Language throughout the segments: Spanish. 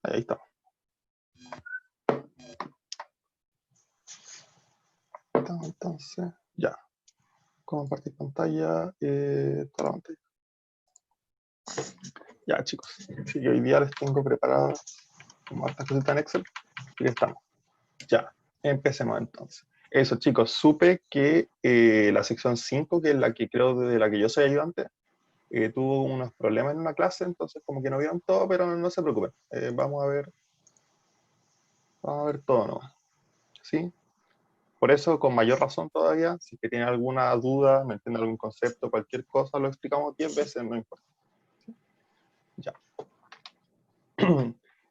Ahí está. Entonces, ya. Compartir pantalla, toda la pantalla. Ya, chicos. Así que hoy día les tengo preparadas como hartas cositas en Excel. Y ya estamos. Ya, empecemos entonces. Eso, chicos, supe que la sección 5, que es la que creo de la que yo soy ayudante, tuvo unos problemas en una clase, entonces como que no vieron todo, pero no se preocupen. Vamos a ver todo nomás. ¿Sí? Por eso, con mayor razón todavía, si es que tienen alguna duda, no entienden algún concepto, cualquier cosa, lo explicamos 10 veces, no importa. ¿Sí? Ya.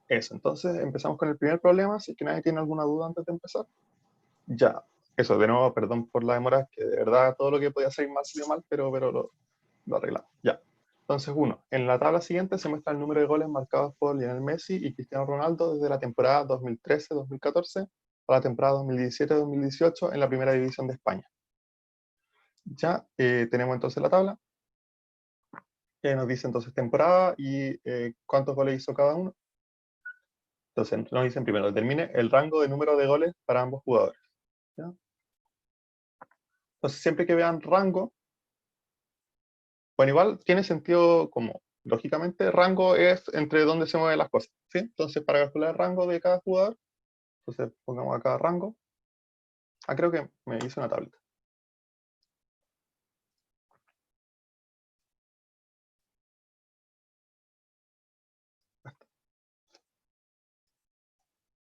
Eso, entonces empezamos con el primer problema, si es que nadie tiene alguna duda antes de empezar. Ya, eso, de nuevo, perdón por la demora, que de verdad todo lo que podía salir mal salió mal, pero lo arreglamos. Ya. Entonces, en la tabla siguiente se muestra el número de goles marcados por Lionel Messi y Cristiano Ronaldo desde la temporada 2013-2014 a la temporada 2017-2018 en la primera división de España. Ya tenemos entonces la tabla, que nos dice entonces temporada y cuántos goles hizo cada uno. Entonces nos dicen primero, determine el rango de número de goles para ambos jugadores. ¿Ya? Entonces siempre que vean rango, bueno, igual tiene sentido como, lógicamente, rango es entre dónde se mueven las cosas. ¿Sí? Entonces para calcular el rango de cada jugador, entonces pongamos acá rango. Ah, creo que me hice una tablita.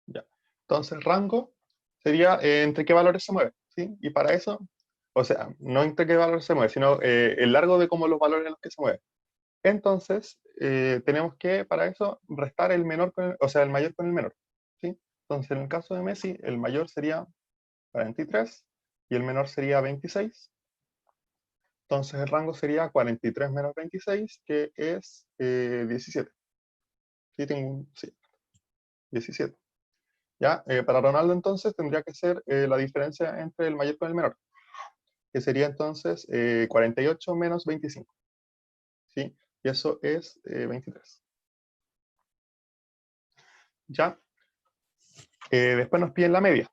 Ya. Entonces rango sería entre qué valores se mueve. ¿Sí? Y para eso, o sea, no entre qué valores se mueve, sino el largo de como los valores en los que se mueve. Entonces, tenemos que, para eso, restar el menor con o sea, el mayor con el menor. ¿Sí? Entonces, en el caso de Messi, el mayor sería 43 y el menor sería 26. Entonces, el rango sería 43 menos 26, que es 17. Sí, sí, 17. ¿Ya? Para Ronaldo, entonces, tendría que ser la diferencia entre el mayor con el menor, que sería entonces 48 menos 25. ¿Sí? Y eso es 23. ¿Ya? Después nos piden la media.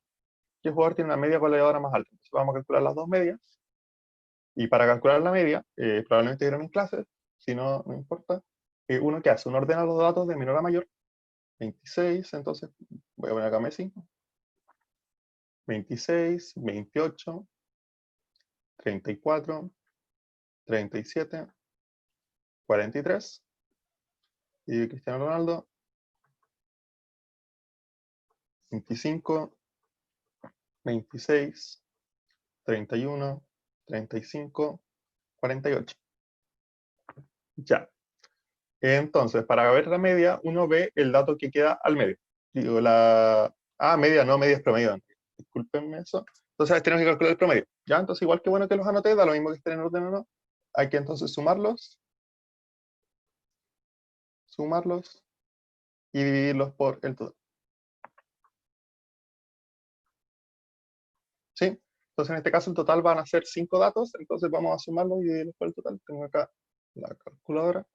¿Qué jugador tiene una media goleadora más alta? Entonces vamos a calcular las dos medias. Y para calcular la media, probablemente vieron en clases, si no, no importa. Uno que hace, uno ordena los datos de menor a mayor. 26, entonces voy a poner acá Messi. 26, 28, 34, 37, 43. Y Cristiano Ronaldo, 25, 26, 31, 35, 48. Ya. Entonces, para ver la media, uno ve el dato que queda al medio. Digo, media, no, media es promedio. Discúlpenme eso. Entonces, tenemos que calcular el promedio. ¿Ya? Entonces, igual que bueno que los anoté, da lo mismo que estén en orden o no. Hay que entonces sumarlos y dividirlos por el total. ¿Sí? Entonces, en este caso, el total van a ser 5 datos. Entonces, vamos a sumarlos y dividirlos por el total. Tengo acá la calculadora.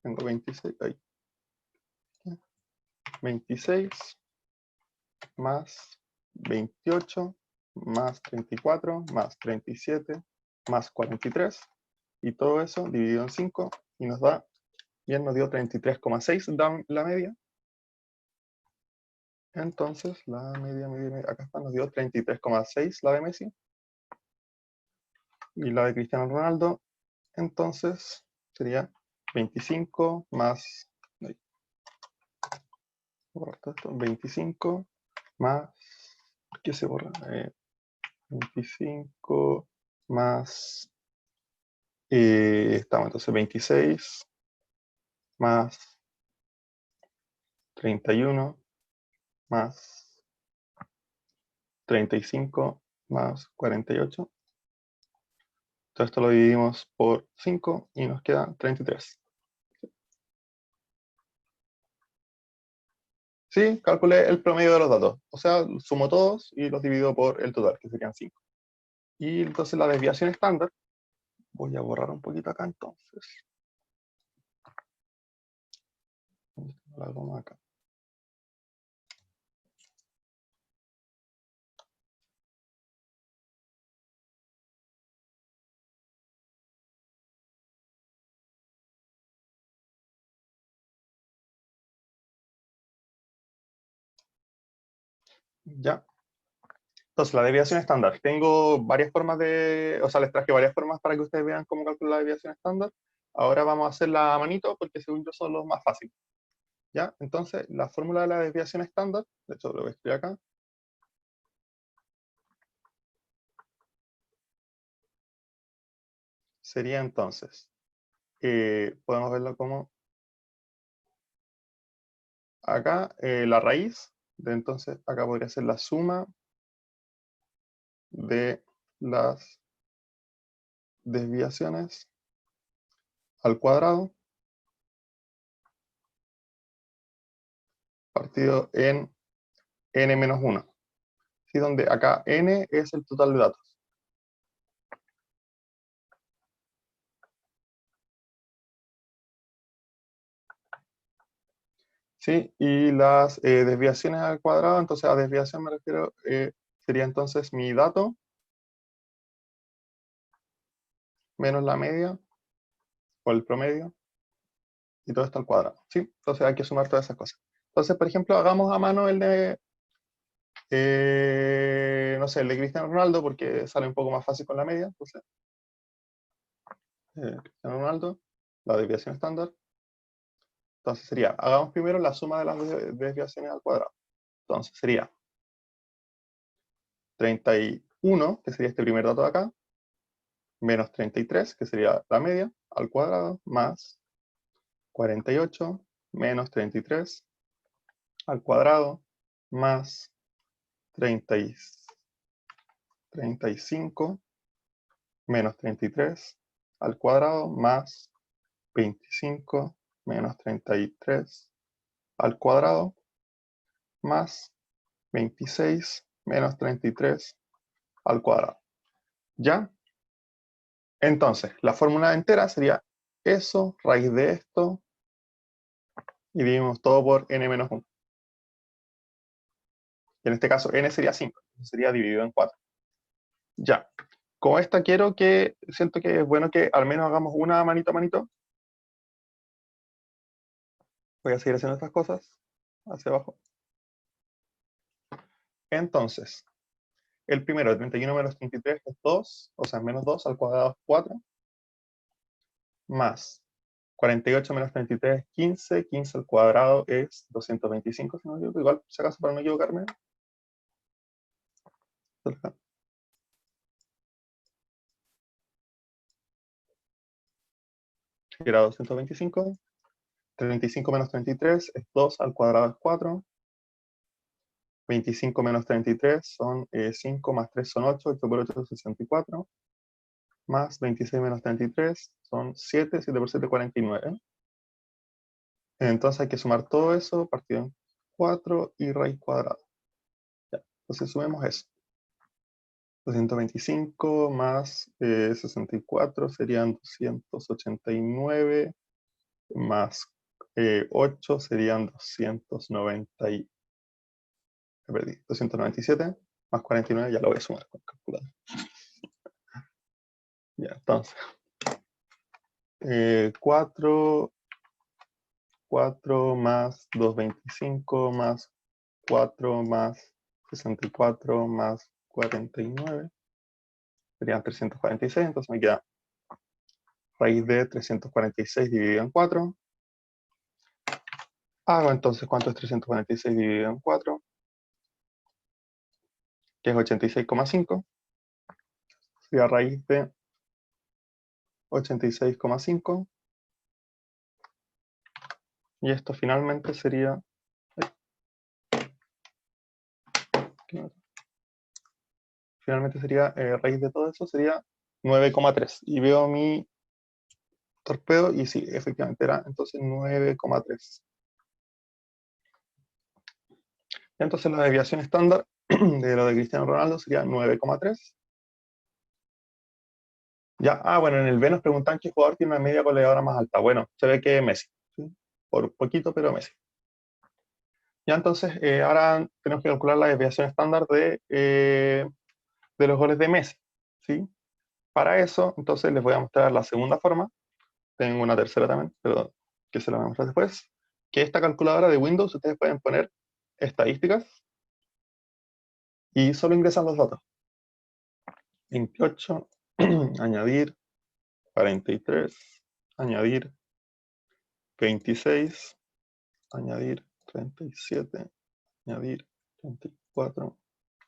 Tengo 26. Ahí. 26 más 28 más 34 más 37 más 43 y todo eso dividido en 5 y nos da, bien, nos dio 33,6 la media. Entonces la media, acá está, nos dio 33,6 la de Messi y la de Cristiano Ronaldo, entonces sería 25 más, borrar todo esto, 25 más, ¿qué se borra? 25 más, estamos entonces 26 más 31 más 35 más 48. Todo esto lo dividimos por 5 y nos queda 33. Sí, calculé el promedio de los datos. O sea, sumo todos y los divido por el total, que serían 5. Y entonces la desviación estándar, voy a borrar un poquito acá entonces. La goma acá. Ya. Entonces, la desviación estándar. Tengo varias formas o sea, les traje varias formas para que ustedes vean cómo calcular la desviación estándar. Ahora vamos a hacerla a manito porque según yo son los más fáciles. ¿Ya? Entonces, la fórmula de la desviación estándar, de hecho lo voy a escribir acá, sería entonces, podemos verlo como acá, la raíz, de entonces acá podría ser la suma de las desviaciones al cuadrado partido en n-1, ¿sí? Donde acá n es el total de datos. ¿Sí? Y las desviaciones al cuadrado, entonces a desviación me refiero, sería entonces mi dato menos la media o el promedio y todo esto al cuadrado, ¿sí? Entonces hay que sumar todas esas cosas. Entonces, por ejemplo, hagamos a mano el de, no sé, el de Cristiano Ronaldo, porque sale un poco más fácil con la media. Entonces, Cristiano Ronaldo, la desviación estándar. Entonces sería, hagamos primero la suma de las desviaciones al cuadrado. Entonces sería 31, que sería este primer dato de acá, menos 33, que sería la media, al cuadrado, más 48, menos 33, al cuadrado, más 30 35, menos 33 al cuadrado, más 25 menos 33 al cuadrado, más 26 menos 33 al cuadrado. ¿Ya? Entonces, la fórmula entera sería eso, raíz de esto, y dividimos todo por n menos 1. Y en este caso, n sería 5, sería dividido en 4. Ya. Con esta siento que es bueno que al menos hagamos una manito a manito. Voy a seguir haciendo estas cosas hacia abajo. Entonces, el primero, 31 menos 33 es 2, o sea, menos 2 al cuadrado es 4, más 48 menos 33 es 15, 15 al cuadrado es 225, si no me equivoco. Igual, si acaso, para no equivocarme. Era 225. 35 menos 33 es 2 al cuadrado es 4. 25 menos 33 son 5, más 3 son 8, 8 por 8 es 64. Más 26 menos 33 son 7, 7 por 7 49. Entonces hay que sumar todo eso partido en 4 y raíz cuadrada. Ya. Entonces sumemos eso. 225 más 64 serían 289, más 8 serían 297, más 49, ya lo voy a sumar con calculador. Ya, entonces, 4 más 225 más 4 más 64 más 49 serían 346, entonces me queda raíz de 346 dividido en 4. Hago entonces cuánto es 346 dividido en 4, que es 86,5. Sería raíz de 86,5. Y esto finalmente sería... Finalmente sería, raíz de todo eso sería 9,3. Y veo mi torpedo y sí, efectivamente era entonces 9,3. Entonces la desviación estándar de lo de Cristiano Ronaldo sería 9,3. Ya, bueno, en el B nos preguntan qué jugador tiene una media goleadora más alta. Bueno, se ve que Messi, ¿sí? por poquito, pero Messi. Ya entonces, ahora tenemos que calcular la desviación estándar de los goles de Messi, ¿sí? Para eso, entonces les voy a mostrar la segunda forma. Tengo una tercera también, pero que se la voy a mostrar después. Que esta calculadora de Windows, ustedes pueden poner estadísticas y solo ingresan los datos. 28, añadir, 43, añadir, 26, añadir, 37, añadir, 34,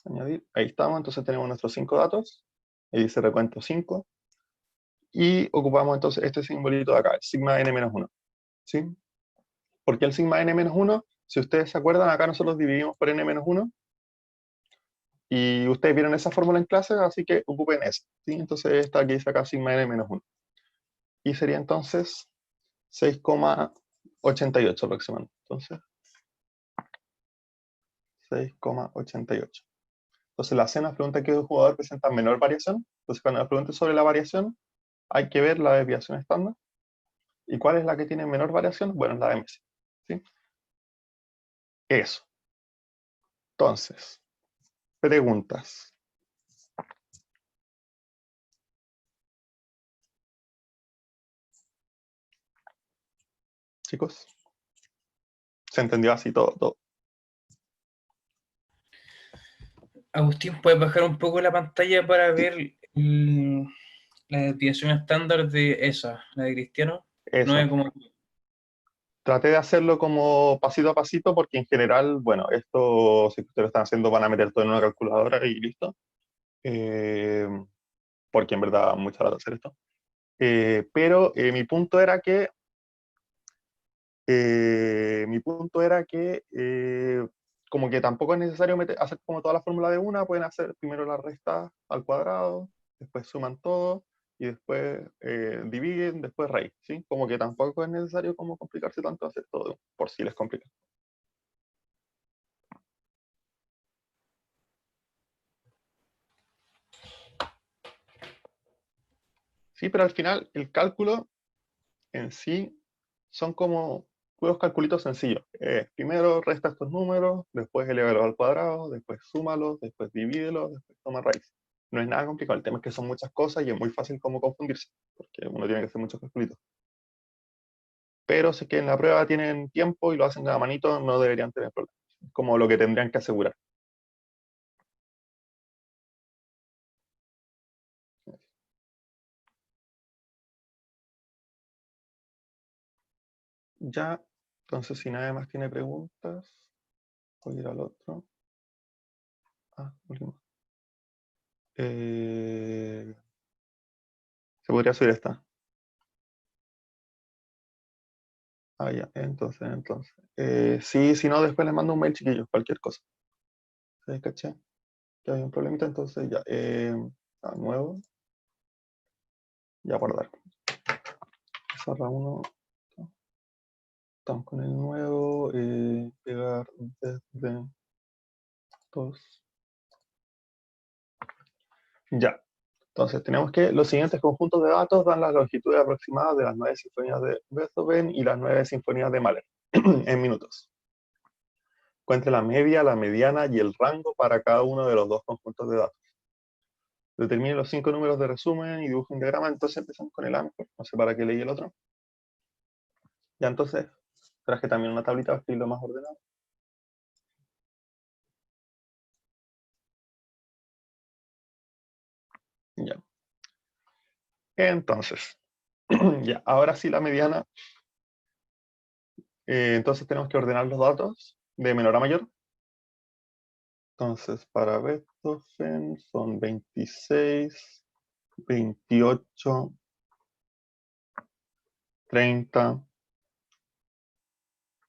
añadir. Ahí estamos, entonces tenemos nuestros 5 datos. Ahí dice recuento 5. Y ocupamos entonces este simbolito de acá, el sigma n-1. ¿Sí? ¿Por qué el sigma n-1? Si ustedes se acuerdan, acá nosotros dividimos por n-1 y ustedes vieron esa fórmula en clase, así que ocupen esa. ¿Sí? Entonces esta aquí dice acá sigma n-1. Y sería entonces 6,88 aproximadamente. Entonces, 6,88. Entonces la C nos pregunta qué jugador presenta menor variación. Entonces cuando nos pregunte sobre la variación, hay que ver la desviación estándar. ¿Y cuál es la que tiene menor variación? Bueno, es la de Messi. ¿Sí? Eso. Entonces, preguntas. Chicos, ¿se entendió así todo? Agustín, ¿puedes bajar un poco la pantalla para Sí, ver la desviación estándar de esa, la de Cristiano? eso. 9, Traté de hacerlo como pasito a pasito porque en general, bueno, esto, si ustedes lo están haciendo, van a meter todo en una calculadora y listo. Eh, porque en verdad mucha lata hacer esto. Pero mi punto era que como que tampoco es necesario hacer como toda la fórmula de una, pueden hacer primero la resta al cuadrado, después suman todo y después dividen, después raíz, ¿sí? Como que tampoco es necesario como complicarse tanto hacer todo, por si les complica. Sí, pero al final el cálculo en sí son como puros calculitos sencillos. Primero resta estos números, después elévalos al cuadrado, después súmalos, después divídelos, después toma raíz. No es nada complicado, el tema es que son muchas cosas y es muy fácil como confundirse, porque uno tiene que hacer muchos calculitos. Pero si es que en la prueba tienen tiempo y lo hacen de la manito, no deberían tener problemas. Es como lo que tendrían que asegurar. Ya, entonces si nadie más tiene preguntas, voy a ir al otro. Último. Se podría subir esta. Ya, entonces. Sí, si no, después les mando un mail, chiquillos, cualquier cosa. ¿Sí? ¿Caché? Que hay un problemita, entonces ya. Nuevo. Ya guardar. Cerra uno. Estamos con el nuevo. Pegar desde dos. Ya. Entonces tenemos que los siguientes conjuntos de datos dan las longitudes aproximadas de las 9 sinfonías de Beethoven y las 9 sinfonías de Mahler en minutos. Encuentre la media, la mediana y el rango para cada uno de los dos conjuntos de datos. Determine los 5 números de resumen y dibuje un diagrama. Entonces empezamos con el A mejor. No sé para qué leí el otro. Ya entonces traje también una tablita para escribirlo más ordenado. Ya. Entonces, ya, ahora sí la mediana. Entonces tenemos que ordenar los datos de menor a mayor. Entonces, para Beethoven son 26, 28, 30,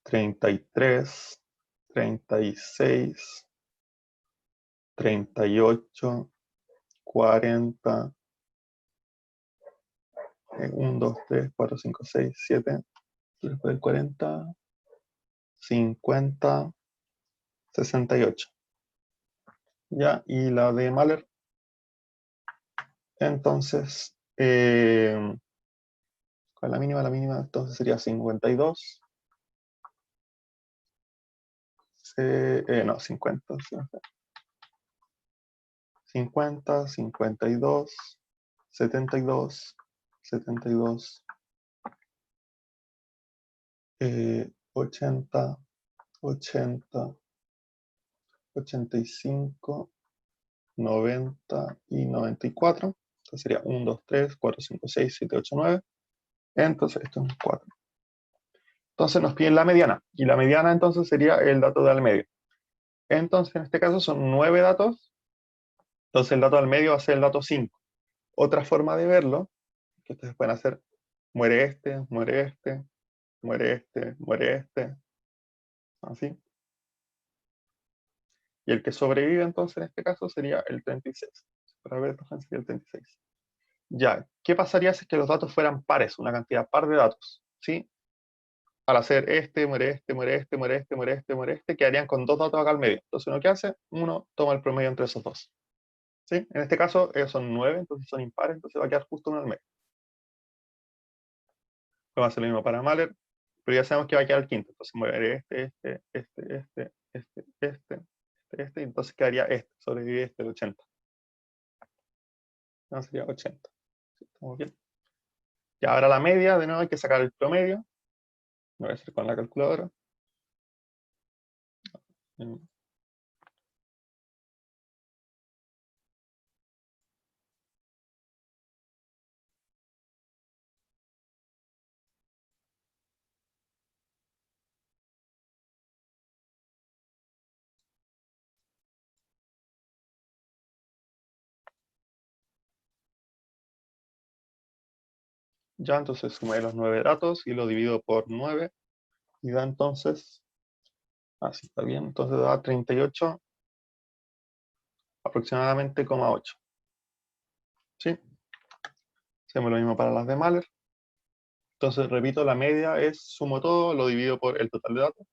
33, 36, 38, 40, 1, 2, 3, 4, 5, 6, 7, después del 40, 50, 68. ¿Ya? Y la de Mahler, entonces, con la mínima, entonces sería 52, no, 50, 50, 52, 72, 72, 80, 80, 85, 90 y 94. Entonces sería 1, 2, 3, 4, 5, 6, 7, 8, 9. Entonces esto es un 4. Entonces nos piden la mediana. Y la mediana entonces sería el dato de al medio. Entonces en este caso son 9 datos. Entonces el dato al medio va a ser el dato 5. Otra forma de verlo, que ustedes pueden hacer, muere este, muere este, muere este, muere este. Así. Y el que sobrevive entonces en este caso sería el 36. Para ver, sería el 36. Ya, ¿qué pasaría si es que los datos fueran pares, una cantidad par de datos? ¿Sí? Al hacer este, muere este, muere este, muere este, muere este, muere este, quedarían con 2 datos acá al medio. Entonces, uno que hace, uno toma el promedio entre esos dos. ¿Sí? En este caso, ellos son 9, entonces son impares, entonces va a quedar justo uno al medio. Vamos a hacer lo mismo para Mahler, pero ya sabemos que va a quedar el quinto. Entonces, muere este, y entonces quedaría este, sobrevive este, el 80. No, sería 80. ¿Sí? ¿Estamos bien? Y ahora la media, de nuevo hay que sacar el promedio. Lo voy a hacer con la calculadora. Ya, entonces sumé los 9 datos y lo divido por 9 y da entonces, así está bien, entonces da 38 aproximadamente, 8. ¿Sí? Hacemos lo mismo para las de Mahler. Entonces, repito, la media es, sumo todo, lo divido por el total de datos.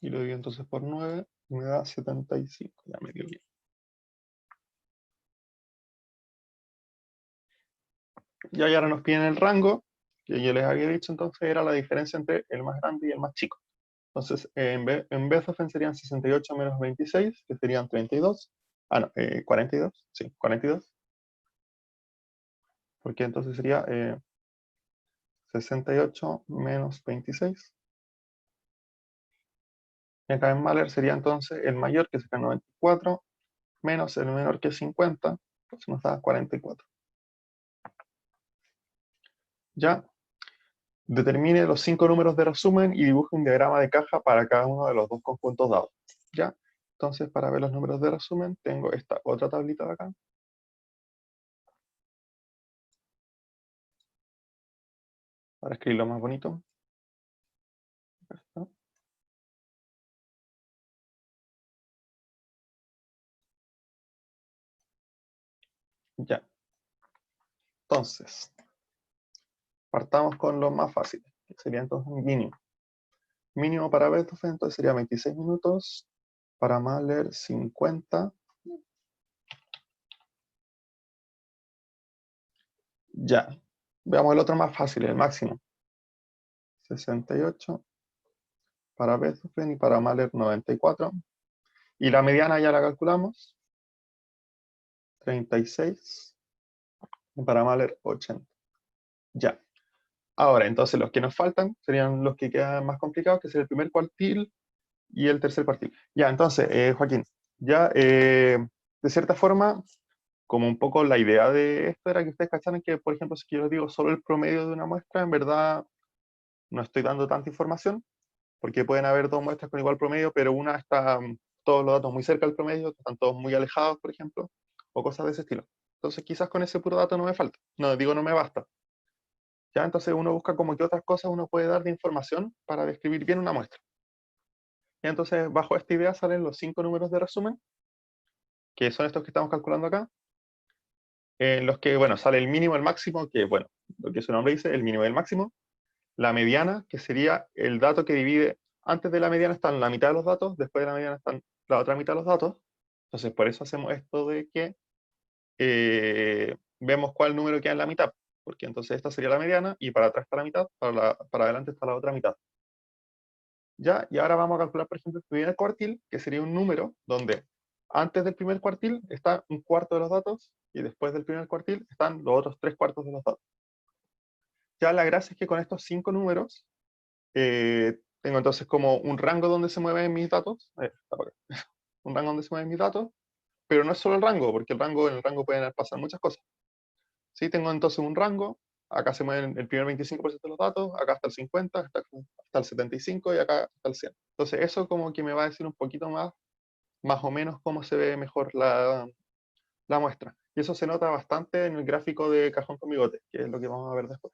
Y lo divido entonces por 9 y me da 75, ya me dio bien. Y ahora nos piden el rango, que yo les había dicho entonces era la diferencia entre el más grande y el más chico. Entonces, en Beethoven serían 68 menos 26, que serían 32. Ah, no, 42, sí, 42. Porque entonces sería 68 menos 26. Y acá en Mahler sería entonces el mayor, que sería 94, menos el menor, que es 50, entonces nos da 44. Ya, determine los 5 números de resumen y dibuje un diagrama de caja para cada uno de los dos conjuntos dados. Ya, entonces para ver los números de resumen tengo esta otra tablita de acá. Para escribirlo más bonito. Acá está. Ya. Entonces, partamos con los más fáciles, que sería entonces mínimo. Mínimo para Beethoven entonces sería 26 minutos, para Mahler 50. Ya. Veamos el otro más fácil, el máximo. 68 para Beethoven y para Mahler 94. Y la mediana ya la calculamos. 36. Y para Mahler 80. Ya. Ahora, entonces los que nos faltan serían los que quedan más complicados, que sería el primer cuartil y el tercer cuartil. Ya, entonces, Joaquín, ya de cierta forma, como un poco la idea de esto era que ustedes cacharan que, por ejemplo, si yo les digo solo el promedio de una muestra, en verdad no estoy dando tanta información, porque pueden haber dos muestras con igual promedio, pero una está todos los datos muy cerca del promedio, están todos muy alejados, por ejemplo, o cosas de ese estilo. Entonces quizás con ese puro dato no me falta, no digo no me basta. Ya, entonces uno busca como que otras cosas uno puede dar de información para describir bien una muestra. Y entonces bajo esta idea salen los 5 números de resumen, que son estos que estamos calculando acá, en los que, bueno, sale el mínimo, el máximo, que, bueno, lo que su nombre dice, el mínimo y el máximo. la mediana, que sería el dato que divide, antes de la mediana están la mitad de los datos, después de la mediana están la otra mitad de los datos. Entonces, por eso hacemos esto de que vemos cuál número queda en la mitad, porque entonces esta sería la mediana y para atrás está la mitad, para adelante está la otra mitad. ¿Ya? Y ahora vamos a calcular, por ejemplo, el primer cuartil, que sería un número donde antes del primer cuartil está un cuarto de los datos y después del primer cuartil están los otros tres cuartos de los datos. Ya la gracia es que con estos 5 números tengo entonces como un rango donde se mueven mis datos, un rango donde se mueven mis datos, pero no es solo el rango, porque en el rango pueden pasar muchas cosas. ¿Sí? Tengo entonces un rango, acá se mueven el primer 25% de los datos, acá está el 50, hasta el 75 y acá está el 100. Entonces eso como que me va a decir un poquito más o menos cómo se ve mejor la muestra. Y eso se nota bastante en el gráfico de cajón con bigote, que es lo que vamos a ver después.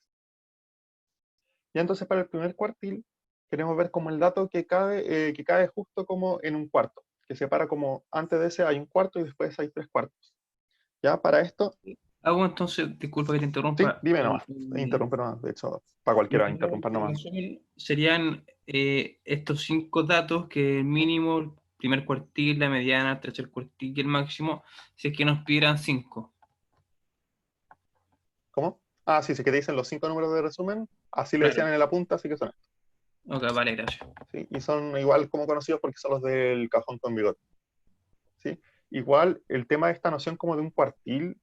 Y entonces para el primer cuartil queremos ver como el dato que cae justo como en un cuarto, que separa como antes de ese hay un cuarto y después hay tres cuartos. Ya para esto, Hago entonces, disculpa que te sí, interrumpa, dime nomás, interrumpe nomás, de hecho, para cualquiera interrumpir en nomás. resumen, serían estos 5 datos que el mínimo, el primer cuartil, la mediana, el tercer cuartil y el máximo, si es que nos pidieran 5. ¿Cómo? Ah, sí, sí, que te dicen los 5 números de resumen, así le Claro. decían en la punta, así que son estos. Ok, vale, gracias. ¿Sí? Y son igual como conocidos porque son los del cajón con bigote. ¿Sí? Igual el tema de esta noción como de un cuartil,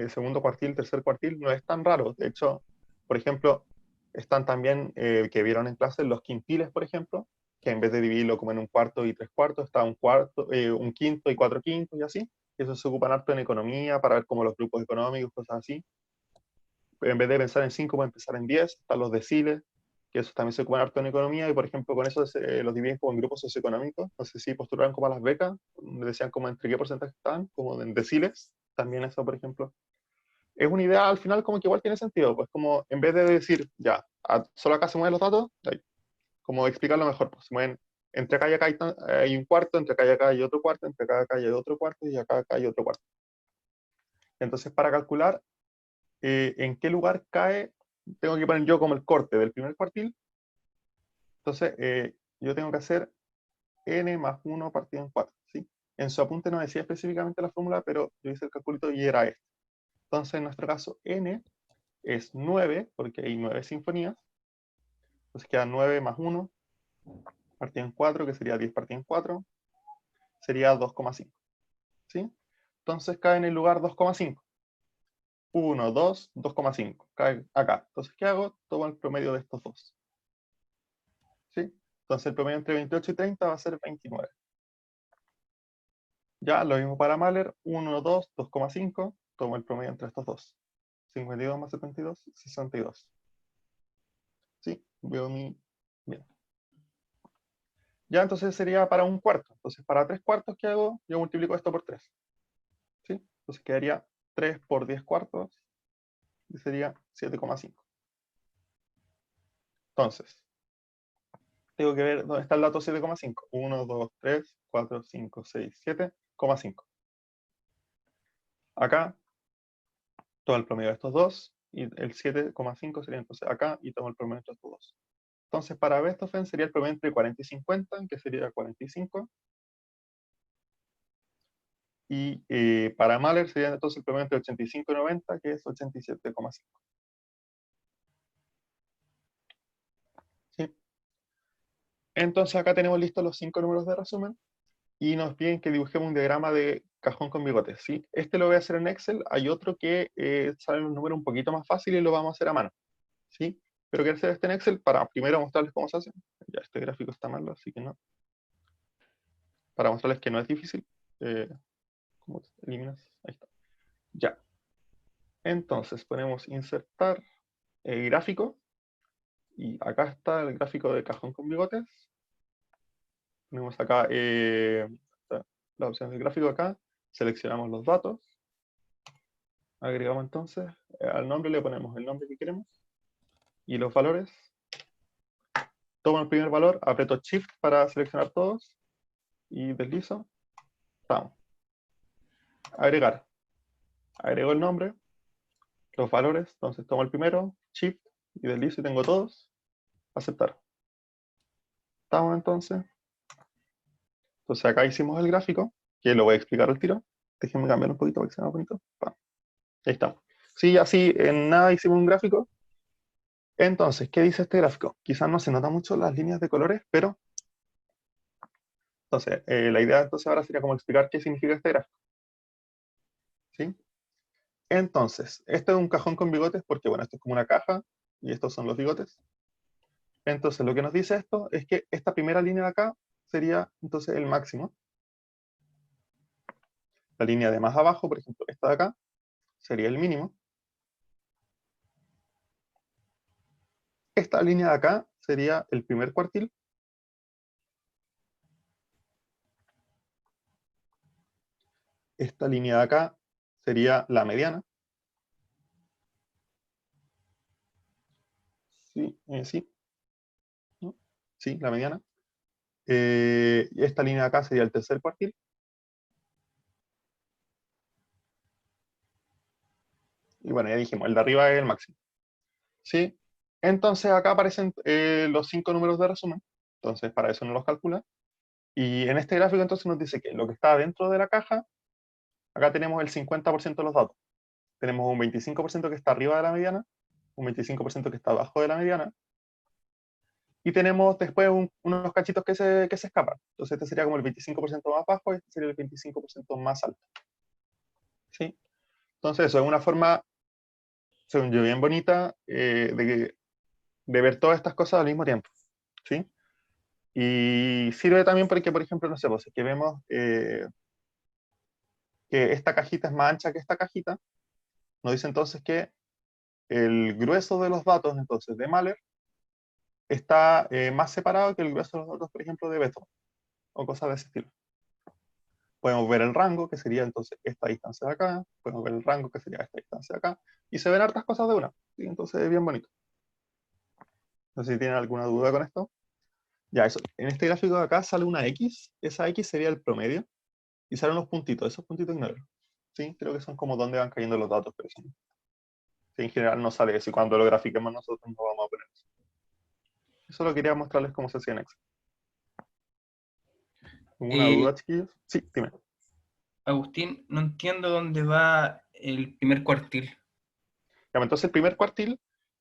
segundo cuartil, tercer cuartil, no es tan raro. De hecho, por ejemplo, están también, que vieron en clase, los quintiles, por ejemplo, que en vez de dividirlo como en un cuarto y tres cuartos, está un cuarto, un quinto y cuatro quintos y así. Y eso se ocupan harto en economía para ver como los grupos económicos, cosas así. Pero en vez de pensar en 5, pueden pensar en 10. Están los deciles, que eso también se ocupan harto en economía, y por ejemplo, con eso los dividen como en grupos socioeconómicos. No sé si postularon como a las becas, decían como entre qué porcentaje están, como en deciles. También eso, por ejemplo. Es una idea al final como que igual tiene sentido, pues como en vez de decir, ya, solo acá se mueven los datos, como explicarlo mejor, pues se mueven, entre acá y acá hay un cuarto, entre acá y acá hay otro cuarto, entre acá y acá hay otro cuarto, y acá hay otro cuarto. Entonces, para calcular en qué lugar cae, tengo que poner yo como el corte del primer cuartil. Entonces, yo tengo que hacer n más 1 partido en 4. ¿Sí? En su apunte no decía específicamente la fórmula, pero yo hice el calculito y era este. Entonces, en nuestro caso, n es 9, porque hay 9 sinfonías. Entonces queda 9 más 1 partido en 4, que sería 10 partido en 4, sería 2,5. ¿Sí? Entonces cae en el lugar 2,5. 1, 2, 2,5. Cae acá. Entonces, ¿qué hago? Tomo el promedio de estos dos. ¿Sí? Entonces el promedio entre 28 y 30 va a ser 29. Ya, lo mismo para Mahler, 1, 2, 2,5. Tomo el promedio entre estos dos. 52 más 72, 62. ¿Sí? Veo mi... Bien. Ya, entonces sería para un cuarto. Entonces, para 3 cuartos, ¿qué hago? Yo multiplico esto por 3. ¿Sí? Entonces quedaría 3 por 10 cuartos y sería 7,5. Entonces, tengo que ver dónde está el dato 7,5. 1, 2, 3, 4, 5, 6, 7,5. Acá tomo el promedio de estos dos y el 7,5 sería entonces acá y tomo el promedio de estos dos. Entonces para Beethoven sería el promedio entre 40 y 50, que sería 45. Y para Mahler sería entonces el promedio entre 85 y 90, que es 87,5. ¿Sí? Entonces acá tenemos listos los 5 números de resumen y nos piden que dibujemos un diagrama de cajón con bigotes. ¿Sí? Este lo voy a hacer en Excel. Hay otro que sale un número un poquito más fácil y lo vamos a hacer a mano. ¿Sí? Pero quiero hacer este en Excel para primero mostrarles cómo se hace. Ya este gráfico está mal, así que no. Para mostrarles que no es difícil. Eh, ¿Cómo eliminas? Ahí está. Ya. Entonces ponemos insertar gráfico. Y acá está el gráfico de cajón con bigotes. Ponemos acá la opción del gráfico acá. Seleccionamos los datos. Agregamos entonces. Al nombre le ponemos el nombre que queremos. Y los valores. Tomo el primer valor, aprieto Shift para seleccionar todos. Y deslizo. Estamos. Agregar. Agrego el nombre, los valores, entonces tomo el primero, Shift y deslizo y tengo todos. Aceptar. ¿Estamos entonces? Entonces acá hicimos el gráfico, que lo voy a explicar al tiro. Déjenme cambiar un poquito para que sea más bonito. Pa. Ahí está. Sí, así en nada hicimos un gráfico. Entonces, ¿qué dice este gráfico? Quizás no se nota mucho las líneas de colores, pero entonces, la idea entonces ahora sería como explicar qué significa este gráfico. ¿Sí? Entonces, este es un cajón con bigotes porque, bueno, esto es como una caja y estos son los bigotes. Entonces, lo que nos dice esto es que esta primera línea de acá sería entonces el máximo. La línea de más abajo, por ejemplo, esta de acá, sería el mínimo. Esta línea de acá sería el primer cuartil. Esta línea de acá sería la mediana. Sí, sí. ¿No? Sí, la mediana. Y esta línea de acá sería el tercer cuartil. Y bueno, ya dijimos, el de arriba es el máximo. ¿Sí? Entonces acá aparecen los 5 números de resumen. Entonces para eso no los calcula. Y en este gráfico entonces nos dice que lo que está dentro de la caja, acá tenemos el 50% de los datos. Tenemos un 25% que está arriba de la mediana, un 25% que está abajo de la mediana, y tenemos después unos cachitos que se escapan. Entonces este sería como el 25% más bajo y este sería el 25% más alto. ¿Sí? Entonces eso es una forma, según yo, bien bonita de ver todas estas cosas al mismo tiempo. ¿Sí? Y sirve también porque, por ejemplo, no sé, pues es que vemos que esta cajita es más ancha que esta cajita, nos dice entonces que el grueso de los datos entonces de Mahler está más separado que el grueso de los datos, por ejemplo, de Beto, o cosas de ese estilo. Podemos ver el rango, que sería entonces esta distancia de acá, podemos ver el rango, que sería esta distancia de acá, y se ven hartas cosas de una, ¿sí? Entonces es bien bonito. No sé si tienen alguna duda con esto. Ya, eso. En este gráfico de acá sale una X, esa X sería el promedio, y salen unos puntitos, esos puntitos ignórenlos. Sí, creo que son como donde van cayendo los datos, pero sí, en general no sale eso, y cuando lo grafiquemos nosotros no vamos a poner eso. Solo quería mostrarles cómo se hacía en Excel. ¿Alguna duda, Eh, chiquillos? Sí, dime. Agustín, no entiendo dónde va el primer cuartil. Ya, entonces el primer cuartil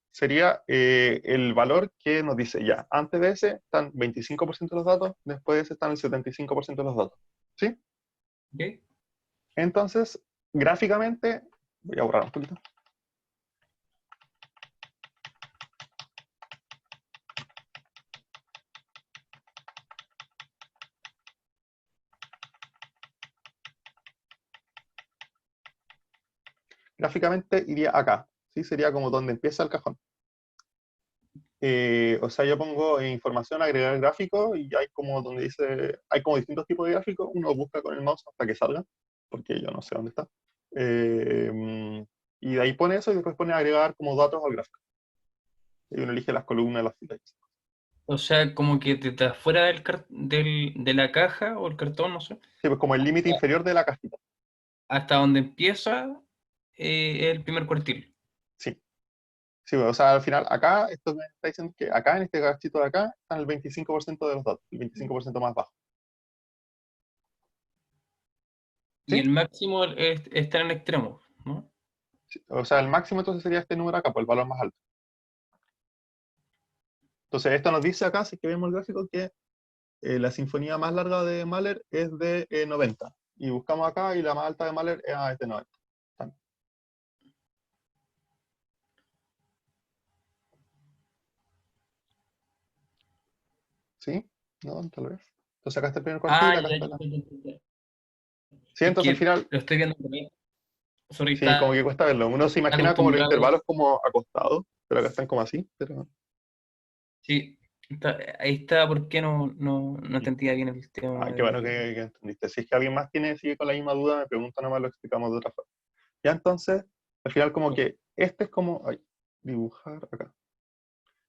sería el valor que nos dice ya, antes de ese están 25% de los datos, después de ese están el 75% de los datos. ¿Sí? ¿Ok? Entonces, gráficamente, voy a borrar un poquito. Gráficamente iría acá, ¿sí? Sería como donde empieza el cajón. O sea, yo pongo información, agregar gráfico y hay como donde dice, hay como distintos tipos de gráficos, uno busca con el mouse hasta que salga, porque yo no sé dónde está. Y de ahí pone eso y después pone agregar como datos al gráfico. Y uno elige las columnas, las filas. O sea, como que desde afuera de la caja o el cartón, no sé, Sí, pues como el límite inferior de la cajita. hasta donde empieza el primer cuartil. Sí. Sí, pues, o sea, al final, acá, esto me está diciendo que acá, en este cachito de acá, están el 25% de los datos, el 25% más bajo. Y ¿Sí? el máximo está en el extremo, ¿no? Sí. O sea, el máximo entonces sería este número acá, por el valor más alto. Entonces, esto nos dice acá, si es que vemos el gráfico, que la sinfonía más larga de Mahler es de 90. Y buscamos acá y la más alta de Mahler es de 90. ¿Sí? ¿No? Tal vez. Entonces acá está el primer Ah, cuartil, acá ya, está ya, la... ya, ya, ya. Sí, Es entonces al que final, lo estoy viendo también. Sorry, sí, como que cuesta verlo. Uno se está imagina como los acostumbrado. intervalos como acostados, pero acá están como así. Pero... Sí, ahí está, ¿por qué no entendía bien el tema Ah, qué bueno del... que entendiste. Si es que alguien más sigue con la misma duda, me pregunta, nomás lo explicamos de otra forma. Ya entonces, al final como que este es como, ay, dibujar acá.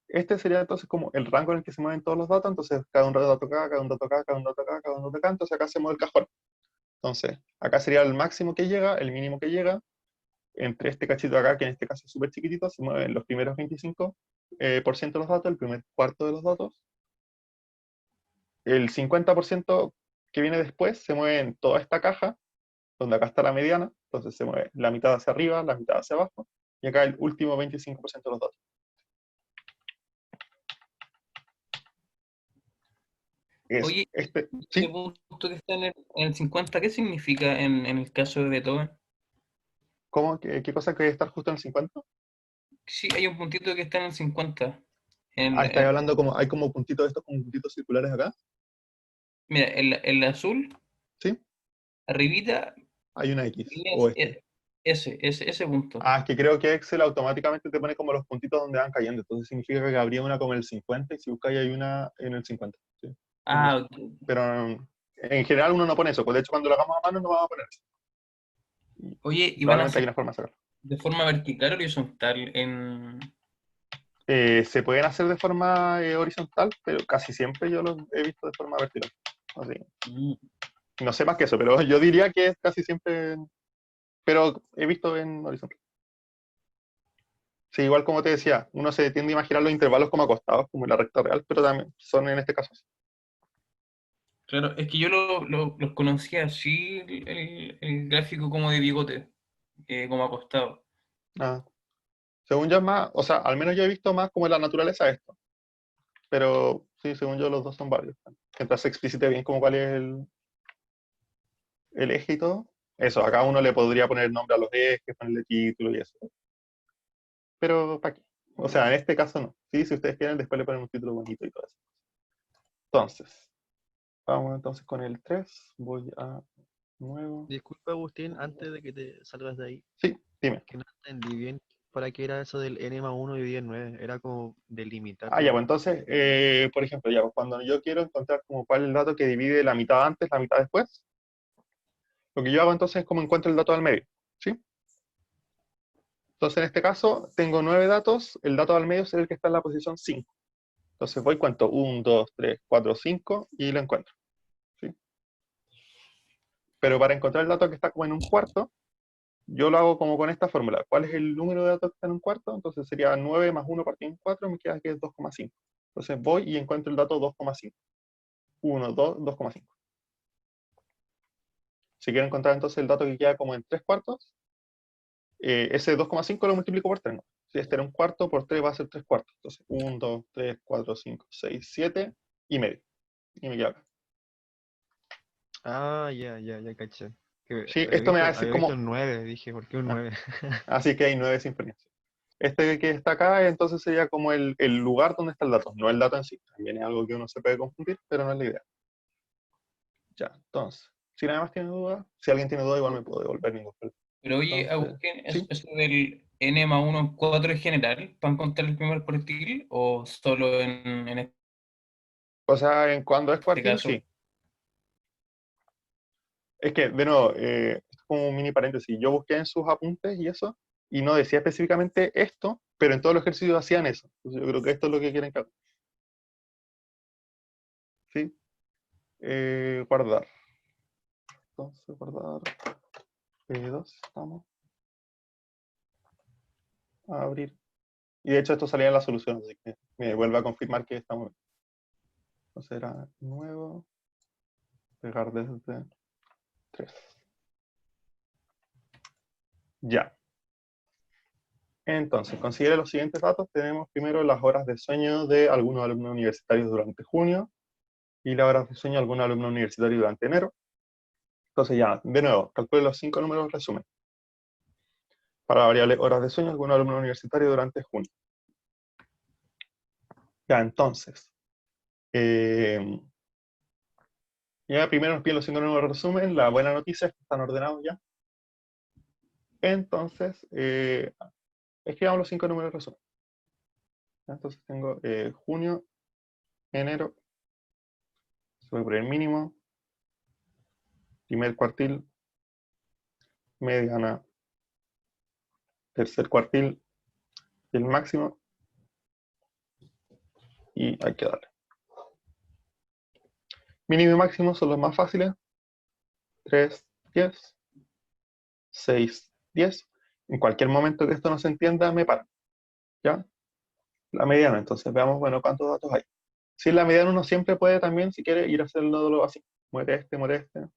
Este sería entonces como el rango en el que se mueven todos los datos, entonces cada un dato acá, cada un dato acá, cada un dato acá, cada un dato acá, entonces acá se mueve el cajón. Entonces, acá sería el máximo que llega, el mínimo que llega, entre este cachito de acá, que en este caso es súper chiquitito, se mueven los primeros 25, por ciento de los datos, el primer cuarto de los datos. El 50% que viene después se mueve en toda esta caja, donde acá está la mediana, entonces se mueve la mitad hacia arriba, la mitad hacia abajo, y acá el último 25% de los datos. Es Oye, este, este ¿sí? punto que está en el 50, ¿qué significa en el caso de Beethoven? ¿Cómo? ¿Qué cosa que estar justo en el 50? Sí, hay un puntito que está en el 50. Ah, En, estáis en- hablando como, hay como puntitos estos con puntitos circulares acá, mira, el azul, ¿sí? arribita, Hay una X, es o este. ese punto. Ah, es que creo que Excel automáticamente te pone como los puntitos donde van cayendo, entonces significa que habría una como en el 50 y si buscáis hay una en el 50. ¿Sí? Como Ah, eso. ok. Pero en general uno no pone eso, pues de hecho cuando lo hagamos a mano no vamos a poner eso. Oye, Y ¿y van a probablemente hay ser una forma de hacerlo. de forma vertical o horizontal en... Se pueden hacer de forma horizontal, pero casi siempre yo los he visto de forma vertical. Así. Mm. No sé más que eso, pero yo diría que es casi siempre, pero he visto en horizontal. Sí, igual como te decía, uno se tiende a imaginar los intervalos como acostados, como en la recta real, pero también son en este caso así. Claro, es que yo los conocía así, el gráfico como de bigote, como acostado. Ah, según yo es más, o sea, al menos yo he visto más como en la naturaleza esto, pero sí, según yo los dos son válidos. Mientras se explicite bien como cuál es el eje y todo. Eso, acá uno le podría poner nombre a los ejes, ponerle título y eso. Pero ¿para qué? O sea, en este caso no. Sí, si ustedes quieren, después le ponen un título bonito y todo eso. Entonces, vamos entonces con el 3. Voy a nuevo. Disculpa, Agustín, antes de que te salgas de ahí, Sí, dime. que no entendí bien para qué era eso del n más uno dividido en 9. Era como delimitar Ah, ya, nomás. pues entonces, por ejemplo, ya, pues, cuando yo quiero encontrar como cuál es el dato que divide la mitad antes, la mitad después, lo que yo hago entonces es como encuentro el dato al medio, ¿sí? Entonces, en este caso, tengo 9 datos, el dato al medio es el que está en la posición 5. Entonces voy, cuento 1, 2, 3, 4, 5 y lo encuentro, ¿sí? Pero para encontrar el dato que está como en un cuarto, yo lo hago como con esta fórmula. ¿Cuál es el número de datos que está en un cuarto? Entonces sería 9 más 1 partido en 4, me queda que es 2,5. Entonces voy y encuentro el dato 2,5. 1, 2, 2,5. Si quiero encontrar entonces el dato que queda como en 3 cuartos, ese 2,5 lo multiplico por 3, ¿no? Si este era un cuarto, por 3 va a ser 3 cuartos. Entonces 1, 2, 3, 4, 5, 6, 7 y medio. Y me queda acá. Ah, ya caché. Que Sí, esto me va a decir había visto como, un 9, dije, ¿por qué un ah, 9? así que hay 9 sinfonías. Este que está acá entonces sería como el lugar donde está el dato, no el dato en sí. También es algo que uno se puede confundir, pero no es la idea. Ya, entonces, si nadie más tiene duda, si alguien tiene duda igual me puedo devolver ningún problema. Pero oye, Entonces, Agustín, sí. eso del n más uno en 4 es general para encontrar el primer cuartil o solo en O sea, en cuando es este cuartil, caso? sí. Es que, de nuevo, esto es como un mini paréntesis. Yo busqué en sus apuntes y eso, y no decía específicamente esto, pero en todos los ejercicios hacían eso. Entonces, yo creo que esto es lo que quieren que haga. ¿Sí? Guardar. Entonces, guardar. P2, estamos. A abrir. Y de hecho, esto salía en la solución, así que me vuelve a confirmar que estamos bien. Entonces, era nuevo. Pegar desde 3. Ya. Entonces, considere los siguientes datos. Tenemos primero las horas de sueño de algunos alumnos universitarios durante junio y las horas de sueño de algunos alumnos universitarios durante enero. Entonces ya, de nuevo, calcule los 5 números resumen. Para la variable horas de sueño de algunos alumnos universitarios durante junio. Ya, entonces, eh, ya primero nos piden los 5 números resumen. La buena noticia es que están ordenados ya. Entonces, escribamos los 5 números resumen. Entonces tengo junio, enero, se puede poner mínimo, primer cuartil, mediana, tercer cuartil, el máximo, y hay que darle. Mínimo y máximo son los más fáciles, 3, 10, 6, 10. En cualquier momento que esto no se entienda, me paro, ¿ya? la mediana. Entonces veamos, bueno, cuántos datos hay. Si la mediana uno siempre puede también, si quiere, ir a hacer el nódulo así. Muere este, muere este.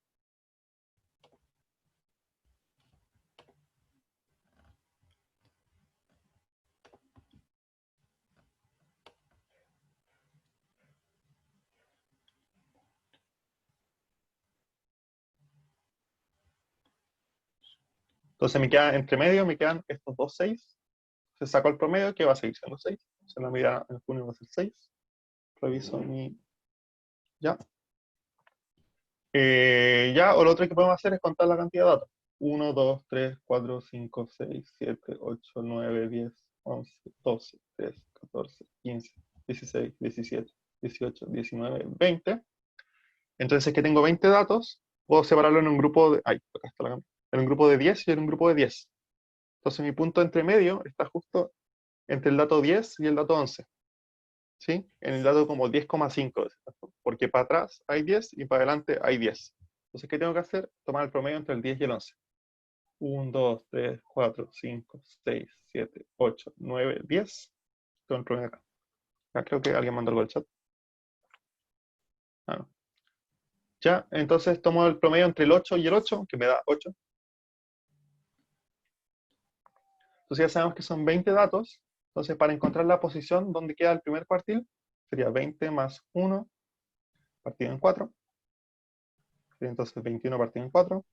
Entonces me queda entre medio, me quedan estos dos 6. Se sacó el promedio, que va a seguir siendo 6. Entonces la mediana en junio va a ser 6. Reviso mi... Ya. Ya, o lo otro que podemos hacer es contar la cantidad de datos. 1, 2, 3, 4, 5, 6, 7, 8, 9, 10, 11, 12, 13, 14, 15, 16, 17, 18, 19, 20. Entonces, que tengo 20 datos, puedo separarlo en un grupo de... Ay, acá está la cámara. En un grupo de 10 y en un grupo de 10. Entonces, mi punto entre medio está justo entre el dato 10 y el dato 11. ¿Sí? En el dato como 10,5, porque para atrás hay 10 y para adelante hay 10. Entonces, ¿qué tengo que hacer? Tomar el promedio entre el 10 y el 11. 1, 2, 3, 4, 5, 6, 7, 8, 9, 10. Tengo el promedio acá. Ya creo que alguien mandó algo al chat. Ah, no. Ya, entonces tomo el promedio entre el 8 y el 8, que me da 8. Entonces ya sabemos que son 20 datos. Entonces, para encontrar la posición donde queda el primer cuartil, sería 20 más 1 partido en 4. Entonces 21 partido en 4.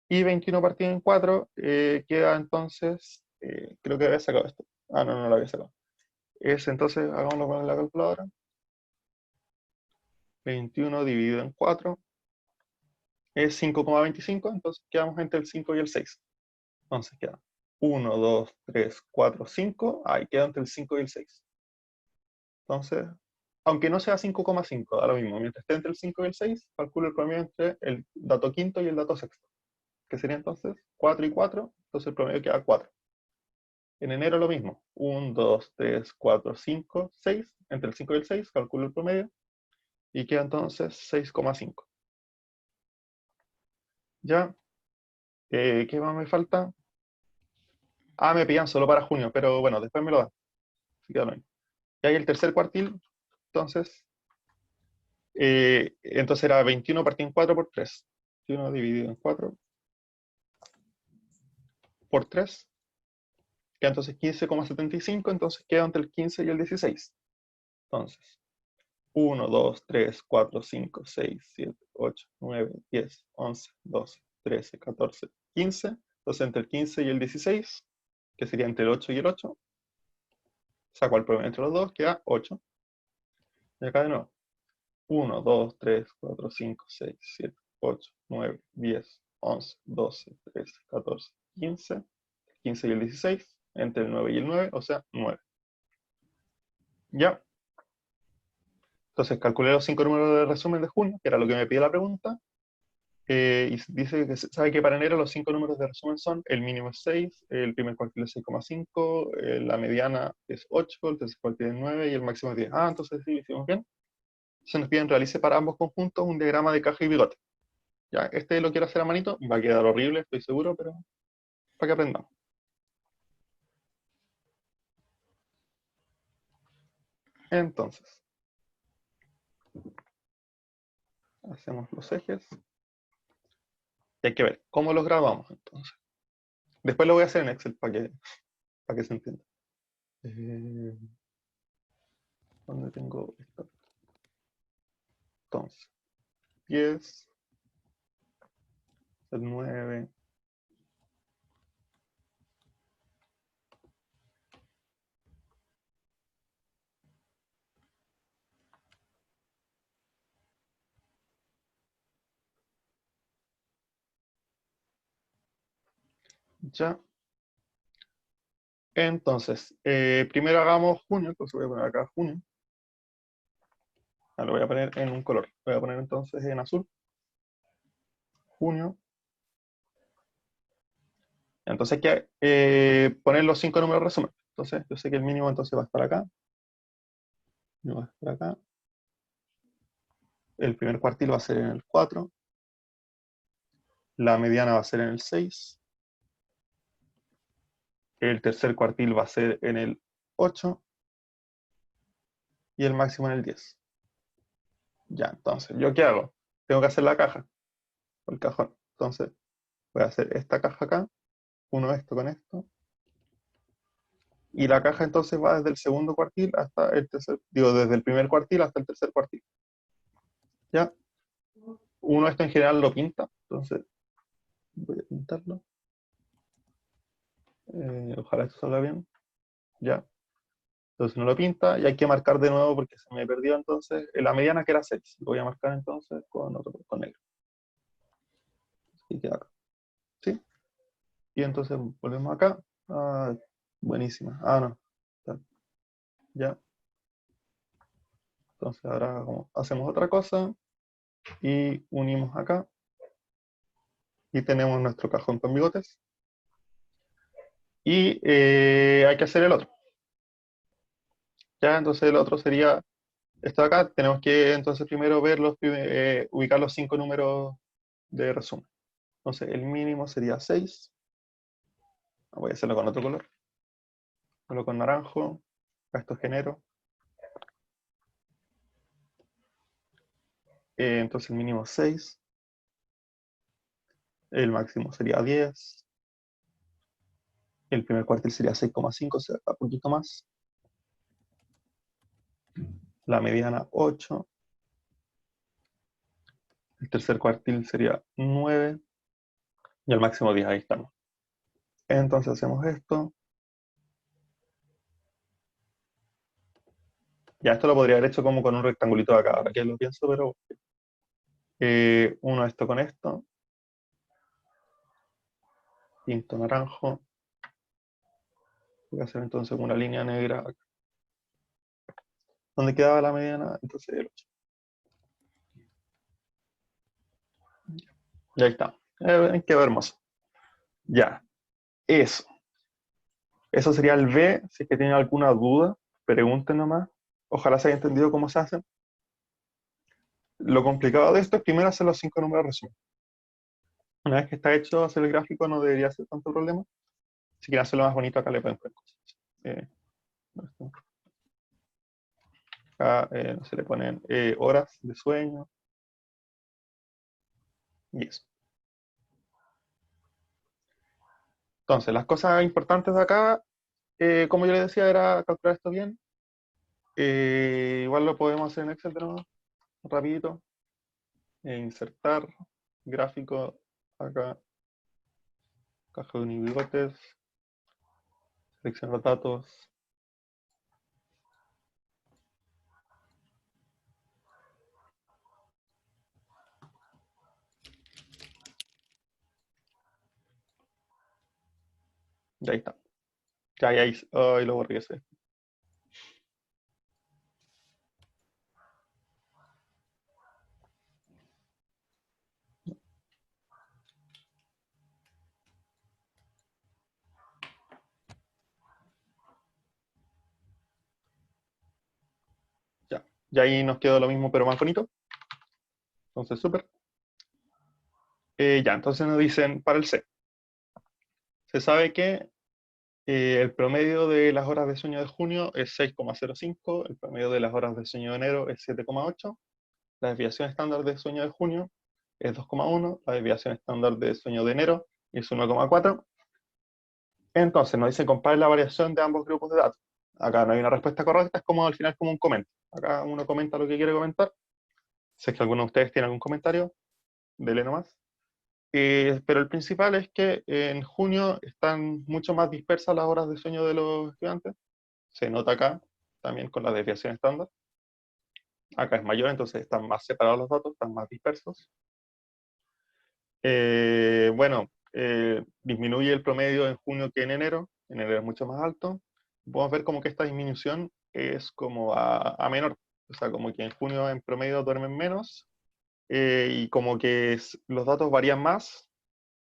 Y 21 partido en 4 queda entonces, creo que había sacado esto. Ah, no, no lo había sacado. Es entonces, hagámoslo con la calculadora. 21 dividido en 4 es 5,25, entonces quedamos entre el 5 y el 6. Entonces queda 1, 2, 3, 4, 5. Ahí queda entre el 5 y el 6. Entonces, aunque no sea 5,5, da lo mismo. Mientras esté entre el 5 y el 6, calculo el promedio entre el dato quinto y el dato sexto, que sería entonces 4 y 4, entonces el promedio queda 4. En enero lo mismo, 1, 2, 3, 4, 5, 6, entre el 5 y el 6, calculo el promedio, y queda entonces 6,5. ¿Ya? ¿Qué más me falta? Ah, me pillan solo para junio, pero bueno, después me lo dan. Así que da lo mismo. Y ahí el tercer cuartil, entonces, entonces era 21 partido en 4 por 3. 21 dividido en 4 por 3, queda entonces 15,75, entonces queda entre el 15 y el 16. Entonces, 1, 2, 3, 4, 5, 6, 7, 8, 9, 10, 11, 12, 13, 14, 15. Entonces, entre el 15 y el 16, que sería entre el 8 y el 8, saco el promedio entre los dos, queda 8. Y acá de nuevo, 1, 2, 3, 4, 5, 6, 7, 8, 9, 10, 11, 12, 13, 14, 15. 15 y el 16, entre el 9 y el 9, o sea, 9. ¿Ya? Entonces calculé los 5 números de resumen de junio, que era lo que me pide la pregunta, y dice que sabe que para enero los 5 números de resumen son: el mínimo es 6, el primer cuartil es 6,5, la mediana es 8, el tercer cuartil es 9 y el máximo es 10. Ah, entonces sí, hicimos bien. Se nos piden realice para ambos conjuntos un diagrama de caja y bigote. Ya, este lo quiero hacer a manito, va a quedar horrible, estoy seguro, pero para que aprendamos. Entonces, hacemos los ejes. Y hay que ver cómo los grabamos entonces. Después lo voy a hacer en Excel para que se entienda. ¿Dónde tengo esto? Entonces, 10, el 9. Ya. Entonces, primero hagamos junio, entonces voy a poner acá junio. Lo voy a poner en un color. Voy a poner entonces en azul. Junio. Entonces hay que poner los 5 números de resumen. Entonces, yo sé que el mínimo entonces va a estar acá. No va a estar acá. El primer cuartil va a ser en el 4. La mediana va a ser en el 6. El tercer cuartil va a ser en el 8. y el máximo en el 10. Ya, entonces, ¿yo qué hago? Tengo que hacer la caja, o el cajón. Entonces, voy a hacer esta caja acá, uno esto con esto, y la caja entonces va desde el segundo cuartil hasta el tercer, digo, desde el primer cuartil hasta el tercer cuartil. ¿Ya? Uno esto en general lo pinta, entonces voy a pintarlo. Ojalá esto salga bien. Ya. Entonces no lo pinta y hay que marcar de nuevo porque se me perdió entonces la mediana que era 6. Lo voy a marcar entonces con otro, con negro. Y queda acá. ¿Sí? Y entonces volvemos acá. Ah, buenísima. Ah, no. Ya. Entonces ahora hacemos otra cosa y unimos acá. Y tenemos nuestro cajón con bigotes. Y hay que hacer el otro. Ya, entonces el otro sería esto de acá. Tenemos que entonces primero ver ubicar los 5 números de resumen. Entonces el mínimo sería 6. Voy a hacerlo con otro color. Solo con naranjo. Esto genero. Entonces el mínimo 6. El máximo sería 10. El primer cuartil sería 6,5, o sea, un poquito más. La mediana 8. El tercer cuartil sería 9. Y el máximo 10, ahí estamos. Entonces hacemos esto. Ya esto lo podría haber hecho como con un rectangulito de acá, ahora que lo pienso, pero uno esto con esto. Pinto naranjo. Voy a hacer entonces una línea negra acá. ¿Dónde quedaba la mediana? Entonces el 8. Y ahí está. Quedó hermoso. Ya, eso. Eso sería el B. Si es que tienen alguna duda, pregunten nomás. Ojalá se haya entendido cómo se hace. Lo complicado de esto es primero hacer los 5 números de resumen. Una vez que está hecho, hacer el gráfico no debería ser tanto problema. Si quieren hacerlo más bonito, acá le pueden poner cosas. Eh, acá se le ponen horas de sueño y eso. Entonces, las cosas importantes de acá, como yo les decía, era calcular esto bien. Igual lo podemos hacer en Excel de nuevo, rapidito. Insertar, gráfico, acá, caja de unibigotes, seleccionar datos. Y ahí está. Ya, ahí lo borré ese. Ya. Y ahí nos quedó lo mismo, pero más bonito. Entonces, súper. Ya, entonces nos dicen para el C. Se sabe que el promedio de las horas de sueño de junio es 6,05, el promedio de las horas de sueño de enero es 7,8, la desviación estándar de sueño de junio es 2,1, la desviación estándar de sueño de enero es 1,4. Entonces nos dice compare la variación de ambos grupos de datos. Acá no hay una respuesta correcta, es como al final como un comentario. Acá uno comenta lo que quiere comentar. Si es que alguno de ustedes tiene algún comentario, dele nomás. Pero el principal es que en junio están mucho más dispersas las horas de sueño de los estudiantes. Se nota acá también con la desviación estándar. Acá es mayor, entonces están más separados los datos, están más dispersos. Bueno, disminuye el promedio en junio que en enero. En enero es mucho más alto. Podemos ver como que esta disminución es como a menor. O sea, como que en junio en promedio duermen menos y como que los datos varían más.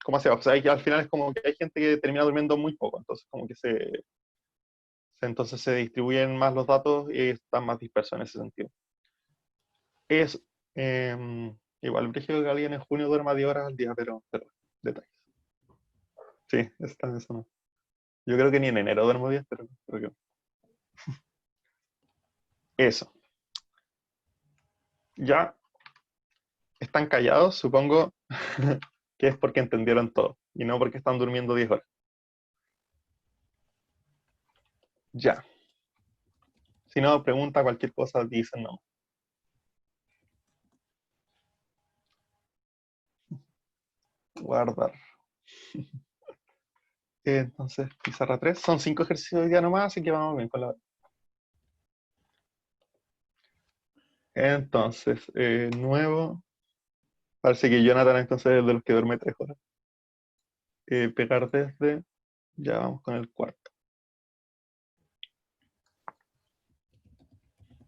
¿Cómo se va? O sea, que al final es como que hay gente que termina durmiendo muy poco. Entonces, como que entonces se distribuyen más los datos y están más dispersos en ese sentido. Es igual brígido que alguien en junio duerma 10 horas al día, pero detalles. Sí, está en eso no. Yo creo que ni en enero duermo 10, pero creo que eso. Ya están callados, supongo que es porque entendieron todo y no porque están durmiendo 10 horas. Ya. Si no, pregunta cualquier cosa, dicen no. Guardar. Entonces, pizarra 3. Son 5 ejercicios hoy día nomás, así que vamos bien con la... Entonces, nuevo. Parece que Jonathan entonces es de los que duerme 3 horas. Pegar desde. Ya vamos con el cuarto.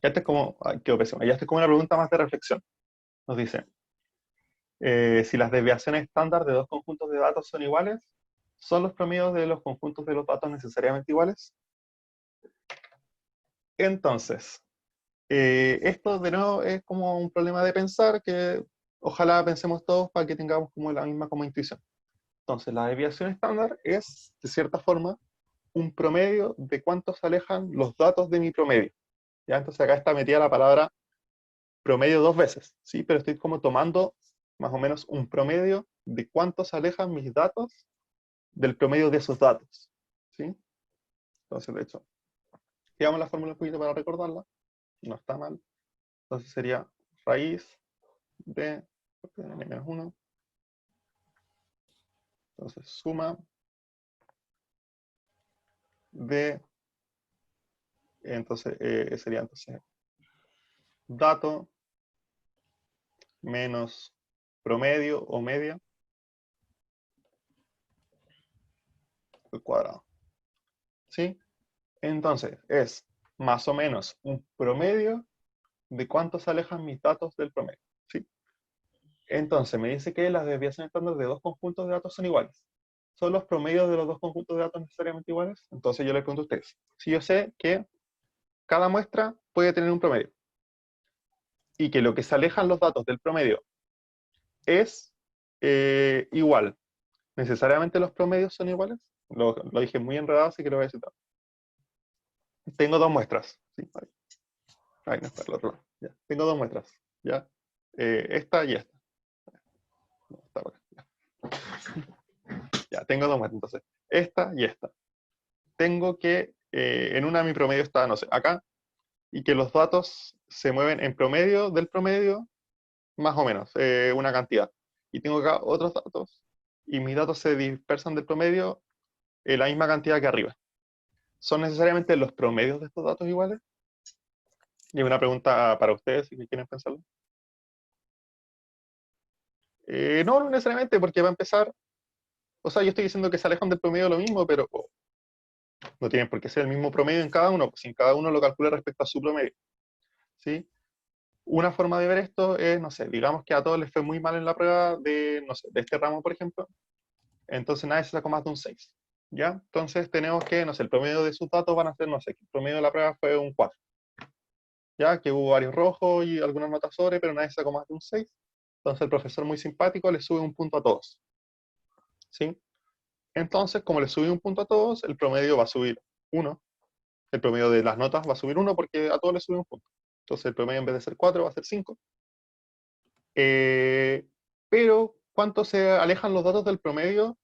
Ya este es como... Ay, qué pésimo. Ya este es como una pregunta más de reflexión. Nos dice, si las desviaciones estándar de dos conjuntos de datos son iguales, ¿son los promedios de los conjuntos de los datos necesariamente iguales? Entonces, esto de nuevo es como un problema de pensar que ojalá pensemos todos para que tengamos como la misma como intuición. Entonces, la desviación estándar es, de cierta forma, un promedio de cuántos alejan los datos de mi promedio. ¿Ya? Entonces acá está metida la palabra promedio 2 veces, ¿sí? Pero estoy como tomando más o menos un promedio de cuántos alejan mis datos del promedio de esos datos, ¿sí? Entonces, de hecho, digamos la fórmula un poquito para recordarla, no está mal. Entonces sería raíz de n-1, entonces suma de, entonces sería entonces dato menos promedio o media al cuadrado, ¿sí? Entonces es más o menos un promedio de cuántos alejan mis datos del promedio, ¿sí? Entonces me dice que las desviaciones estándar de dos conjuntos de datos son iguales. ¿Son los promedios de los dos conjuntos de datos necesariamente iguales? Entonces yo le pregunto a ustedes, si yo sé que cada muestra puede tener un promedio y que lo que se alejan los datos del promedio es igual, ¿necesariamente los promedios son iguales? Lo dije muy enredado, así que lo voy a citar. Tengo dos muestras. ¿Sí? Ahí no está el otro lado. Ya. Tengo dos muestras. ¿Ya? Esta y esta. No, está por acá. Ya, tengo dos muestras. Entonces, esta y esta. Tengo que, en una mi promedio está, no sé, acá, y que los datos se mueven en promedio del promedio, más o menos, una cantidad. Y tengo acá otros datos, y mis datos se dispersan del promedio la misma cantidad que arriba. ¿Son necesariamente los promedios de estos datos iguales? Y una pregunta para ustedes, si quieren pensarlo. No, no necesariamente, porque va a empezar, o sea, yo estoy diciendo que se alejan del promedio lo mismo, pero no tienen por qué ser el mismo promedio en cada uno, pues si en cada uno lo calcula respecto a su promedio, ¿sí? Una forma de ver esto es, no sé, digamos que a todos les fue muy mal en la prueba de, no sé, de este ramo, por ejemplo, entonces nadie se sacó más de un 6, ¿ya? Entonces tenemos que, no sé, el promedio de sus datos van a ser, no sé, el promedio de la prueba fue un 4, ¿ya? Que hubo varios rojos y algunas notas sobre, pero nadie se sacó más de un 6, entonces el profesor muy simpático le sube un punto a todos, ¿sí? Entonces, como le subí un punto a todos, el promedio va a subir 1. El promedio de las notas va a subir 1 porque a todos le sube un punto. Entonces, el promedio en vez de ser 4 va a ser 5. Pero, ¿cuánto se alejan los datos del promedio?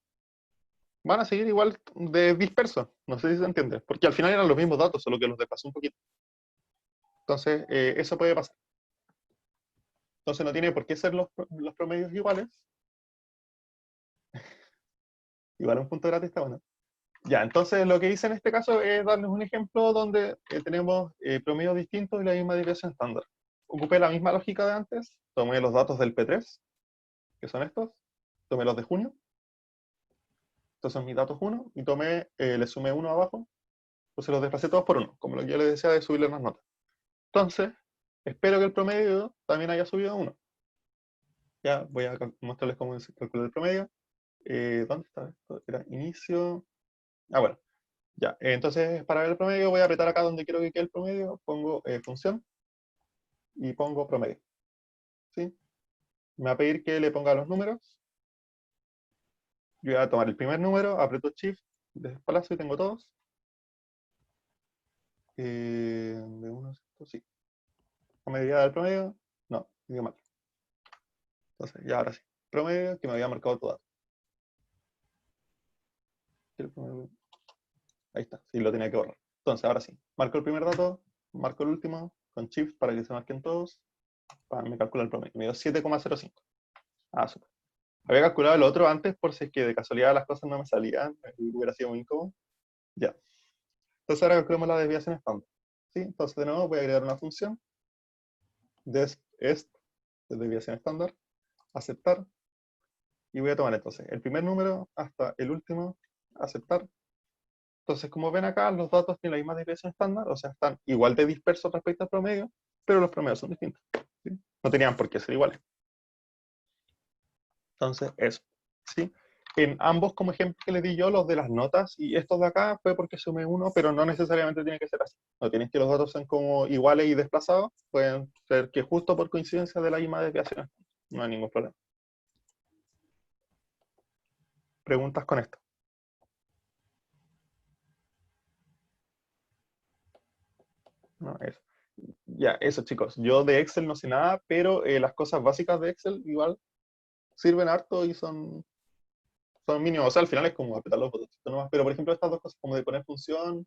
Van a seguir igual de dispersos. No sé si se entiende. Porque al final eran los mismos datos, solo que los desplazó un poquito. Entonces, eso puede pasar. Entonces, no tiene por qué ser los promedios iguales. Igual un punto gratis está bueno. Ya, entonces lo que hice en este caso es darles un ejemplo donde tenemos promedios distintos y la misma desviación estándar. Ocupé la misma lógica de antes, tomé los datos del P3, que son estos, tomé los de junio, estos son mis datos 1, y tomé, le sumé 1 abajo, entonces los desplacé todos por 1, como lo que yo les decía de subirle unas notas. Entonces, espero que el promedio también haya subido a 1. Ya voy a mostrarles cómo se calcula el promedio. ¿Dónde está esto? Era inicio. Ah, bueno. Ya, entonces para ver el promedio voy a apretar acá donde quiero que quede el promedio, pongo función y pongo promedio. ¿Sí? Me va a pedir que le ponga los números. Yo voy a tomar el primer número, aprieto Shift, desplazo y tengo todos. ¿De uno? Sí. ¿A medida del promedio? No. Digo mal. Entonces, ya ahora sí. Promedio que me había marcado todo dato. Ahí está, sí, lo tenía que borrar. Entonces, ahora sí. Marco el primer dato, marco el último, con shift para que se marquen todos. Me calcula el promedio. Me dio 7,05. Ah, súper. Había calculado el otro antes por si es que de casualidad las cosas no me salían, hubiera sido muy incómodo. Ya. Entonces ahora calculamos la desviación estándar. ¿Sí? Entonces de nuevo voy a agregar una función. Desc est de desviación estándar. Aceptar. Y voy a tomar entonces el primer número hasta el último. Aceptar. Entonces, como ven acá, los datos tienen la misma desviación estándar, o sea, están igual de dispersos respecto al promedio, pero los promedios son distintos. ¿Sí? No tenían por qué ser iguales. Entonces, eso. ¿Sí? En ambos, como ejemplo que les di yo, los de las notas y estos de acá, fue porque sumé uno, pero no necesariamente tiene que ser así. No tienes que los datos sean como iguales y desplazados, pueden ser que justo por coincidencia de la misma desviación. No hay ningún problema. ¿Preguntas con esto? No, eso. Ya, eso chicos. Yo de Excel no sé nada, pero las cosas básicas de Excel igual sirven harto y son mínimos. O sea, al final es como apretar los botones nomás. Pero, por ejemplo, estas dos cosas, como de poner función,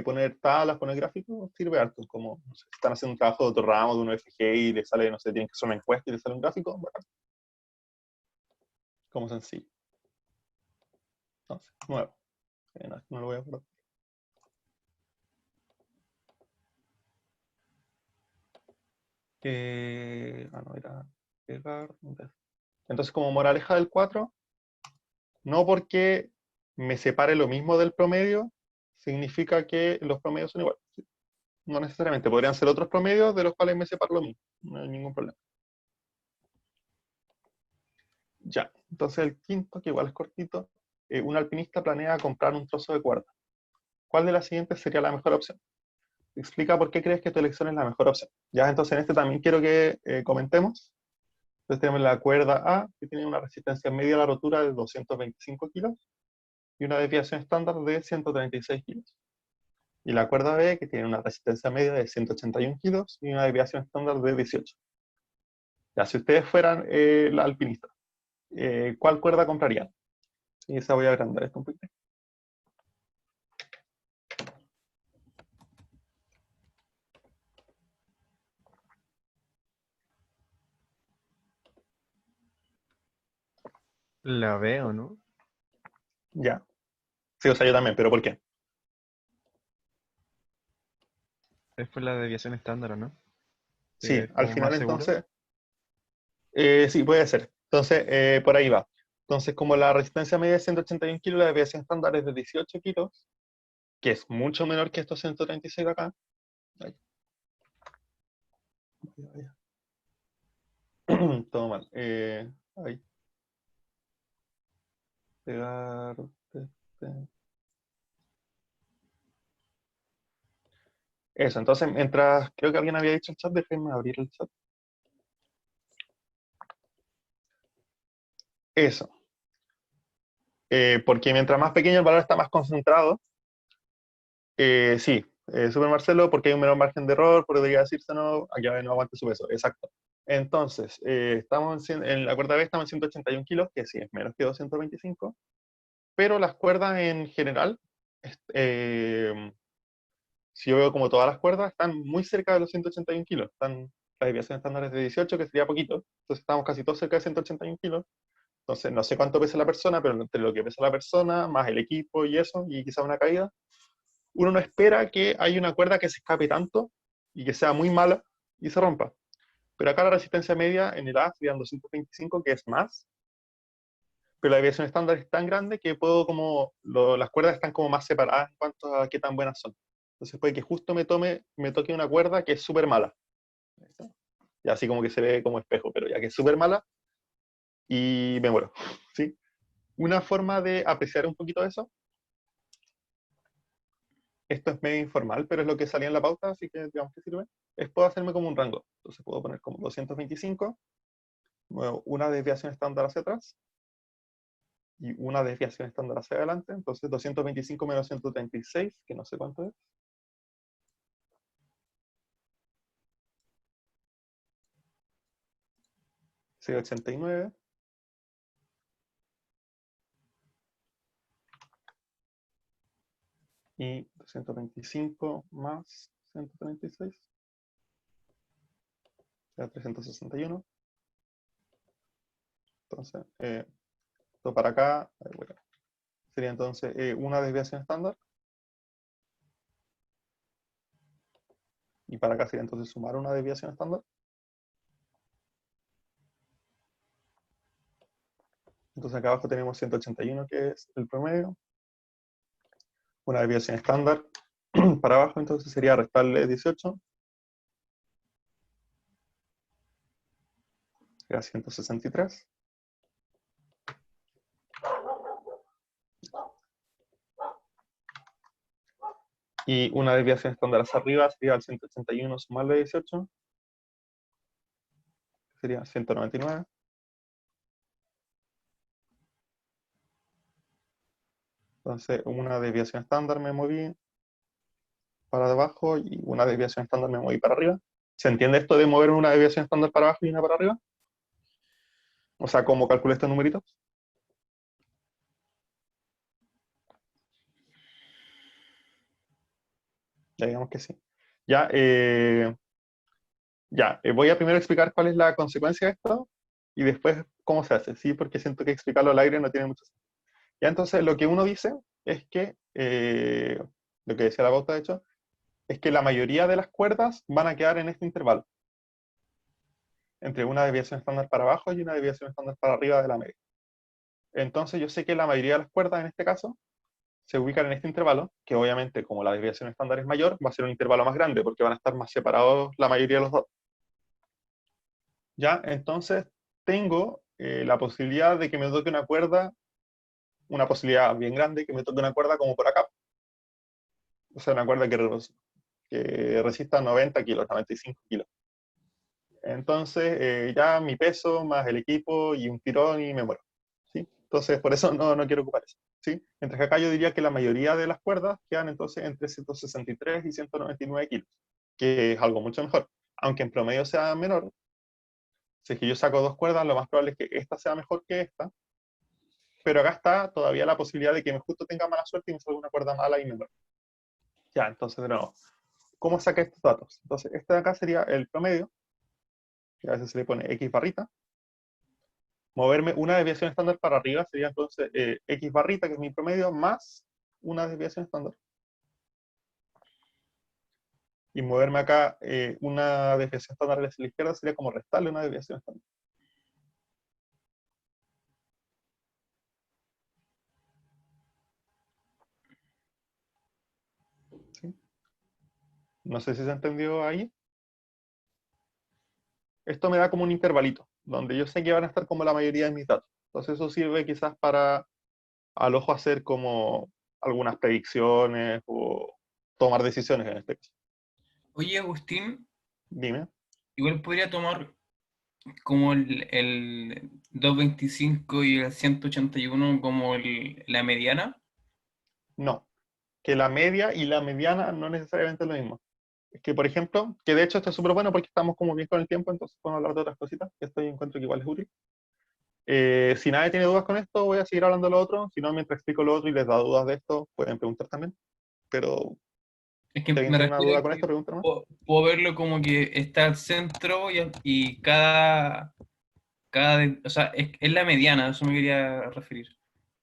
poner tablas, poner gráficos, sirve harto. Como, no sé, están haciendo un trabajo de otro ramo, de un FG y le sale, no sé, tienen que hacer una encuesta y le sale un gráfico, bacán. Como sencillo. Entonces, nuevo. No lo voy a poner. No, era pegar. Entonces, como moraleja del 4, no porque me separe lo mismo del promedio, significa que los promedios son iguales. No necesariamente, podrían ser otros promedios de los cuales me separo lo mismo. No hay ningún problema. Ya, entonces el quinto, que igual es cortito, un alpinista planea comprar un trozo de cuerda. ¿Cuál de las siguientes sería la mejor opción? Explica por qué crees que tu elección es la mejor opción. Ya, entonces en este también quiero que comentemos. Entonces tenemos la cuerda A, que tiene una resistencia media a la rotura de 225 kilos y una desviación estándar de 136 kilos. Y la cuerda B, que tiene una resistencia media de 181 kilos y una desviación estándar de 18. Ya, si ustedes fueran la alpinista, ¿cuál cuerda comprarían? Y esa voy a agrandar esto un poquito. La veo, ¿no? Ya. Sí, o sea, yo también, pero ¿por qué? Es por la desviación estándar, ¿o no? Sí, Es al como final más seguro. entonces, sí, puede ser. Entonces, por ahí va. Entonces, como la resistencia media es 181 kilos, la desviación estándar es de 18 kilos, que es mucho menor que estos 136 de acá. Ahí. Todo mal. Ahí. Pegar. Eso, entonces, mientras creo que alguien había dicho el chat, déjenme abrir el chat. Eso. Porque mientras más pequeño el valor está más concentrado. Sí, Super Marcelo, porque hay un menor margen de error, podría decirse no, aquí no aguante su peso, exacto. Entonces, estamos en la cuerda B estamos en 181 kilos, que sí es menos que 225, pero las cuerdas en general, si yo veo como todas las cuerdas, están muy cerca de los 181 kilos. La desviación estándar es de 18, que sería poquito, entonces estamos casi todos cerca de 181 kilos. Entonces, no sé cuánto pesa la persona, pero entre lo que pesa la persona, más el equipo y eso, y quizá una caída, uno no espera que haya una cuerda que se escape tanto y que sea muy mala y se rompa. Pero acá la resistencia media en el A serían 225, que es más, pero la desviación estándar es tan grande que puedo como, las cuerdas están como más separadas en cuanto a qué tan buenas son. Entonces puede que justo me toque una cuerda que es súper mala. Y así como que se ve como espejo, pero ya que es súper mala y me muero. ¿Sí? Una forma de apreciar un poquito eso, esto es medio informal, pero es lo que salía en la pauta, así que digamos que sirve, es puedo hacerme como un rango. Entonces puedo poner como 225, luego una desviación estándar hacia atrás y una desviación estándar hacia adelante. Entonces 225 menos 136, que no sé cuánto es. 689. Y 225 más 136. Sea 361. Entonces, esto para acá sería entonces una desviación estándar. Y para acá sería entonces sumar una desviación estándar. Entonces acá abajo tenemos 181, que es el promedio. Una desviación estándar para abajo, entonces sería restarle 18. Sería 163. Y una desviación estándar hacia arriba sería el 181 sumarle 18. Sería 199. Entonces, una desviación estándar me moví para abajo y una desviación estándar me moví para arriba. ¿Se entiende esto de mover una desviación estándar para abajo y una para arriba? O sea, ¿cómo calculé estos numeritos? Ya digamos que sí. Ya, voy a primero explicar cuál es la consecuencia de esto y después cómo se hace, ¿sí? Porque siento que explicarlo al aire no tiene mucho sentido. Ya, entonces, lo que uno dice es que, lo que decía la pauta de hecho, es que la mayoría de las cuerdas van a quedar en este intervalo, entre una desviación estándar para abajo y una desviación estándar para arriba de la media. Entonces yo sé que la mayoría de las cuerdas en este caso se ubican en este intervalo, que obviamente como la desviación estándar es mayor, va a ser un intervalo más grande porque van a estar más separados la mayoría de los datos. Ya, entonces tengo la posibilidad de que me toque una cuerda, una posibilidad bien grande que me toque una cuerda como por acá. O sea, una cuerda que resista 90 kilos, 95 kilos. Entonces, ya mi peso más el equipo y un tirón y me muero. ¿Sí? Entonces, por eso no quiero ocupar eso. ¿Sí? Mientras que acá yo diría que la mayoría de las cuerdas quedan entonces entre 163 y 199 kilos, que es algo mucho mejor. Aunque en promedio sea menor, si es que yo saco dos cuerdas, lo más probable es que esta sea mejor que esta, pero acá está todavía la posibilidad de que me justo tenga mala suerte y me salga una cuerda mala y me muero. Ya, entonces de nuevo, ¿cómo saqué estos datos? Entonces, este de acá sería el promedio, que a veces se le pone X barrita. Moverme una desviación estándar para arriba sería entonces X barrita, que es mi promedio, más una desviación estándar. Y moverme acá una desviación estándar hacia la izquierda sería como restarle una desviación estándar. ¿Sí? No sé si se entendió ahí. Esto me da como un intervalito, donde yo sé que van a estar como la mayoría de mis datos. Entonces eso sirve quizás para al ojo hacer como algunas predicciones o tomar decisiones en este caso. Oye, Agustín, Dime. igual podría tomar como el 225 y el 181 como la mediana. No, que la media y la mediana no necesariamente es lo mismo. Es que, por ejemplo, que de hecho esto es súper bueno porque estamos como bien con el tiempo, entonces podemos hablar de otras cositas, que esto yo encuentro que igual es útil. Si nadie tiene dudas con esto, voy a seguir hablando de lo otro. Si no, mientras explico lo otro y les da dudas de esto, pueden preguntar también. Pero Es que si alguien me tiene una refiero duda a con esto, que pregúntame. puedo verlo como que está al centro y o sea, es la mediana, a eso me quería referir.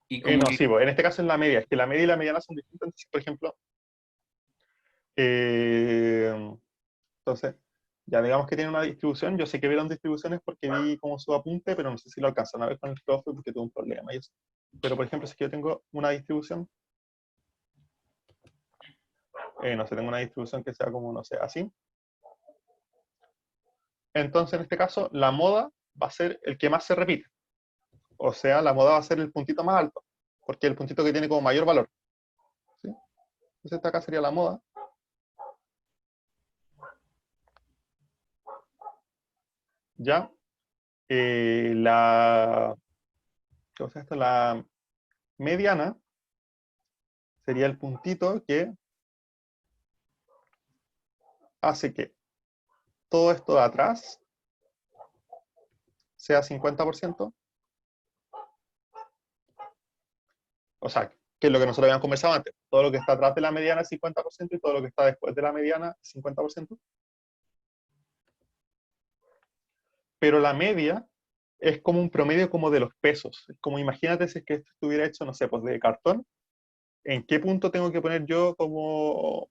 Y como No, que sí, pues, en este caso es la media. Es que la media y la mediana son distintas. Entonces, por ejemplo, eh, entonces, ya digamos que tiene una distribución. Yo sé que vieron distribuciones porque vi como su apunte, pero no sé si lo alcanzan a ver con el profe porque tuve un problema y eso. Pero, por ejemplo, si es que yo tengo una distribución, no sé, tengo una distribución que sea como, no sé, así. Entonces, en este caso, la moda va a ser el que más se repite. O sea, la moda va a ser el puntito más alto, porque es el puntito que tiene como mayor valor. ¿Sí? Entonces, esta acá sería la moda. Ya, ¿cómo se llama esto? La mediana sería el puntito que hace que todo esto de atrás sea 50%. O sea, que es lo que nosotros habíamos conversado antes. Todo lo que está atrás de la mediana es 50% y todo lo que está después de la mediana es 50%. Pero la media es como un promedio como de los pesos. Es como imagínate si es que esto estuviera hecho, no sé, pues de cartón. ¿En qué punto tengo que poner yo como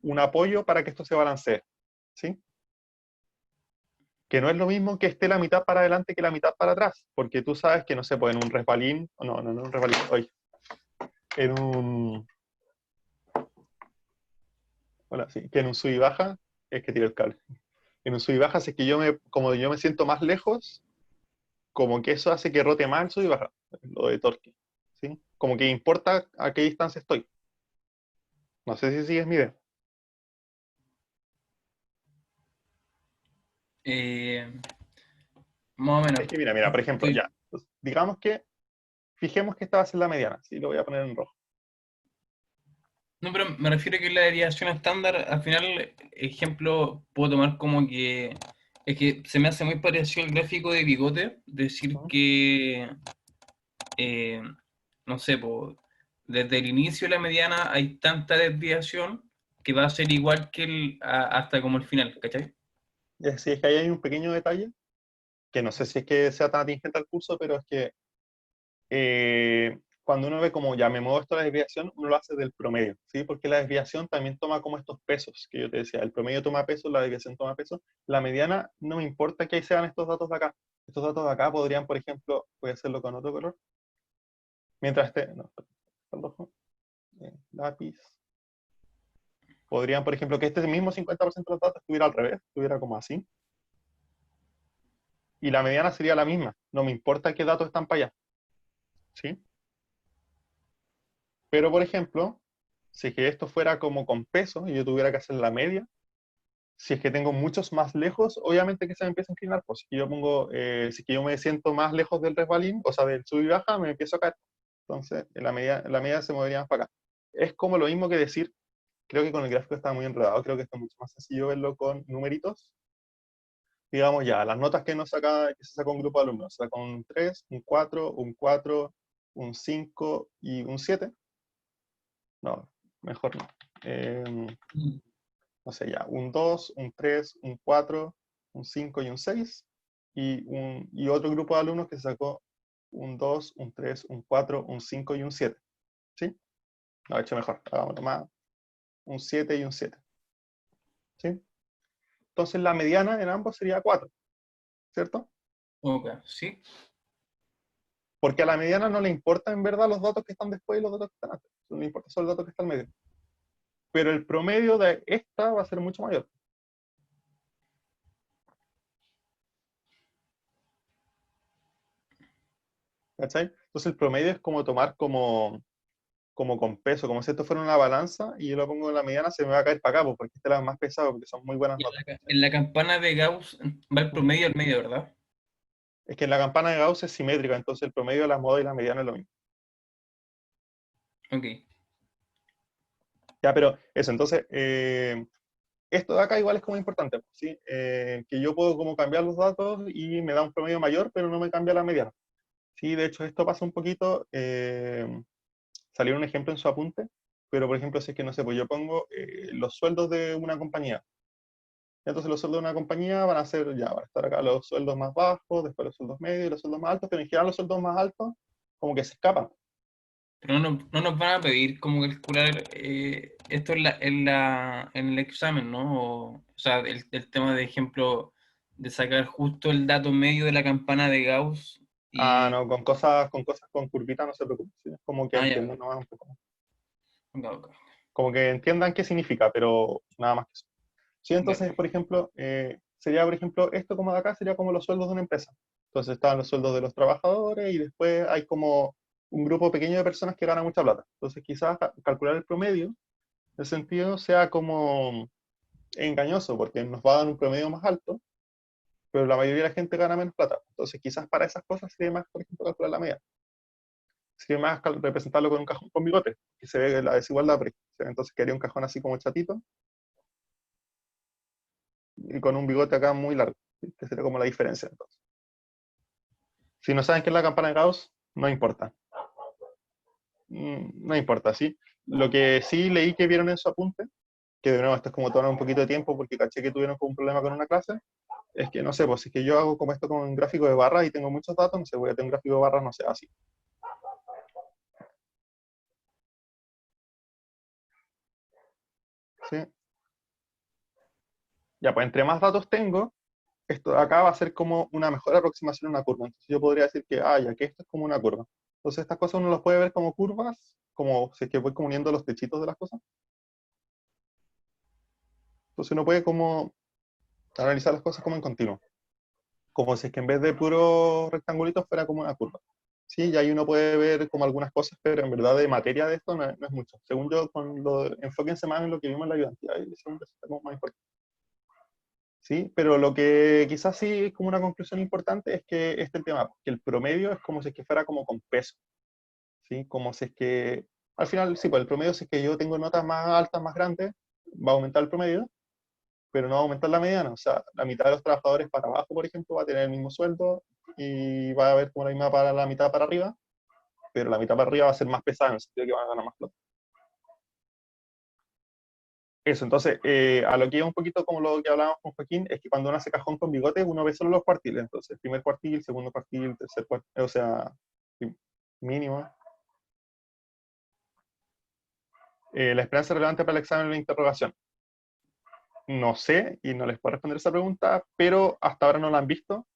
un apoyo para que esto se balancee? ¿Sí? Que no es lo mismo que esté la mitad para adelante que la mitad para atrás, porque tú sabes que, no sé, pues en un resbalín, no en un resbalín, oye, en un, bueno, sí, que en un sub y baja, es que tiro el cable. En un sub y baja, si es que como yo me siento más lejos, como que eso hace que rote más el sub y baja, lo de torque, ¿sí? Como que importa a qué distancia estoy. No sé si sigues mi idea. Eh, Más o menos. Es que mira, por ejemplo, Estoy- ya, pues, digamos que, fijemos que esta va a ser la mediana, ¿sí? Lo voy a poner en rojo. No, pero me refiero a que la desviación estándar, al final, ejemplo, puedo tomar como que es que se me hace muy parecido al gráfico de bigote, decir ¿No? que, eh, no sé, po, desde el inicio de la mediana hay tanta desviación que va a ser igual que hasta como el final, ¿cachai? Sí, es que ahí hay un pequeño detalle, que no sé si es que sea tan atingente al curso, pero es que cuando uno ve como ya me muevo esto de la desviación, uno lo hace del promedio, ¿sí? Porque la desviación también toma como estos pesos que yo te decía. El promedio toma peso, la desviación toma peso. La mediana no me importa que ahí sean estos datos de acá. Estos datos de acá podrían, por ejemplo, voy a hacerlo con otro color. Mientras esté, no, está rojo, lápiz. Podrían, por ejemplo, que este mismo 50% de los datos estuviera al revés, estuviera como así. Y la mediana sería la misma. No me importa qué datos están para allá, ¿sí? Pero, por ejemplo, si es que esto fuera como con peso y yo tuviera que hacer la media, si es que tengo muchos más lejos, obviamente que se me empieza a inclinar. Pues si yo pongo, si es que yo me siento más lejos del resbalín, o sea, del sub y baja, me empiezo a caer. Entonces, la media se movería más para acá. Es como lo mismo que decir, creo que con el gráfico está muy enredado, creo que esto es mucho más sencillo verlo con numeritos. Digamos ya, las notas que se sacó un grupo de alumnos, se sacó un 3, un 4, un 5 y un 7. No, mejor no. No sé, ya, un 2, un 3, un 4, un 5 y un 6. Y otro grupo de alumnos que sacó un 2, un 3, un 4, un 5 y un 7. ¿Sí? Lo he hecho mejor. Hagámoslo más. Un 7 y un 7. ¿Sí? Entonces la mediana en ambos sería 4, ¿cierto? Ok, sí. Porque a la mediana no le importa en verdad los datos que están después y los datos que están antes. No le importa solo el dato que está al medio. Pero el promedio de esta va a ser mucho mayor. ¿Cachai? Entonces el promedio es como tomar como con peso, como si esto fuera una balanza y yo lo pongo en la mediana, se me va a caer para acá, pues, porque este es la más pesado, porque son muy buenas Y notas. en la campana de Gauss va el Ujú. promedio al medio, ¿verdad? Es que en la campana de Gauss es simétrica, entonces el promedio de las modas y la mediana es lo mismo. Ok. Ya, pero eso, entonces, esto de acá igual es como importante, pues, ¿sí? Que yo puedo como cambiar los datos y me da un promedio mayor, pero no me cambia la mediana. Sí, de hecho esto pasa un poquito, salió un ejemplo en su apunte, pero por ejemplo, si es que no sé, pues yo pongo los sueldos de una compañía. Entonces los sueldos de una compañía van a ser, ya, van a estar acá los sueldos más bajos, después los sueldos medios y los sueldos más altos, pero en general los sueldos más altos como que se escapan. Pero no nos van a pedir como calcular esto en el examen, ¿no? O sea, el tema de ejemplo de sacar justo el dato medio de la campana de Gauss Ah, y... no, con cosas con curvita no se preocupen, ¿sí? Es como que Ah, ya, entiendan nomás un poco más. ok, ok. Como que entiendan qué significa, pero nada más que eso. Sí, Ya, entonces, por ejemplo, sería, por ejemplo, esto como de acá sería como los sueldos de una empresa. Entonces están los sueldos de los trabajadores y después hay como un grupo pequeño de personas que ganan mucha plata. Entonces quizás calcular el promedio, en ese sentido, sea como engañoso, porque nos va a dar un promedio más alto, pero la mayoría de la gente gana menos plata. Entonces quizás para esas cosas sería más, por ejemplo, calcular la media. Sería más representarlo con un cajón con bigote, que se ve la desigualdad. Por ejemplo. Entonces quedaría un cajón así como chatito y con un bigote acá muy largo, ¿sí? Que sería como la diferencia entonces. Si no saben qué es la campana de Gauss, no importa. No importa, ¿sí? Lo que sí leí que vieron en su apunte, que de nuevo esto es como tomar un poquito de tiempo porque caché que tuvieron como un problema con una clase, es que no sé, pues si es que yo hago como esto con un gráfico de barras y tengo muchos datos, no sé, voy a tener un gráfico de barras, no sé, así. ¿Sí? Ya, pues entre más datos tengo, esto de acá va a ser como una mejor aproximación a una curva. Entonces yo podría decir que, ya que esto es como una curva. Entonces estas cosas uno las puede ver como curvas, como si es que voy como uniendo los techitos de las cosas. Entonces uno puede como analizar las cosas como en continuo. Como si es que en vez de puros rectangulitos fuera como una curva. Sí, y ahí uno puede ver como algunas cosas, pero en verdad de materia de esto no es mucho. Según yo, enfóquense más en lo que vimos en la ayudantía, y según yo, eso está como más importante. Sí, pero lo que quizás sí es como una conclusión importante es que este es el tema, que el promedio es como si es que fuera como con peso, ¿sí? Como si es que, al final, sí, pues el promedio si es que yo tengo notas más altas, más grandes, va a aumentar el promedio, pero no va a aumentar la mediana. O sea, la mitad de los trabajadores para abajo, por ejemplo, va a tener el mismo sueldo y va a haber como la misma para la mitad para arriba, pero la mitad para arriba va a ser más pesada en el sentido de que van a ganar más plata. Eso, entonces, a lo que iba un poquito como lo que hablábamos con Joaquín, es que cuando uno hace cajón con bigote, uno ve solo los cuartiles. Entonces, primer cuartil, segundo cuartil, tercer cuartil, o sea, mínimo. La esperanza relevante para el examen de la interrogación. No sé y no les puedo responder esa pregunta, pero hasta ahora no la han visto.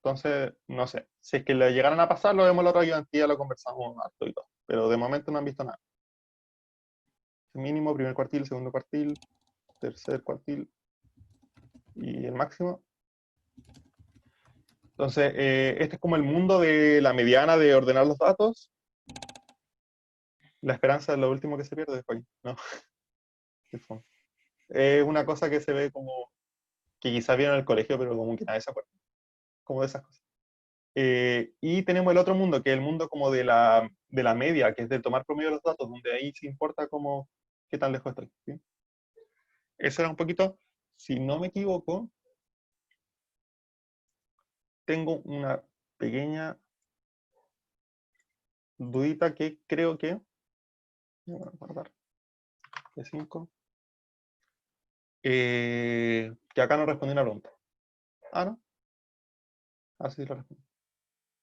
Entonces, no sé. Si es que le llegaran a pasar, lo vemos la otra ayudantía, lo conversamos harto y todo. Pero de momento no han visto nada. Mínimo, primer cuartil, segundo cuartil, tercer cuartil y el máximo. Entonces, este es como el mundo de la mediana de ordenar los datos. La esperanza es lo último que se pierde después, ¿no? Es una cosa que se ve como que quizás vieron en el colegio, pero como que nadie se acuerda. Como de esas cosas. Y tenemos el otro mundo, que es el mundo como de la media, que es de tomar promedio de los datos, donde ahí sí importa como qué tan lejos estoy. ¿Sí? Eso era un poquito, si no me equivoco, tengo una pequeña dudita que creo que, voy a guardar, de 5, que acá no respondí una pregunta. Ah, no, sí lo respondí.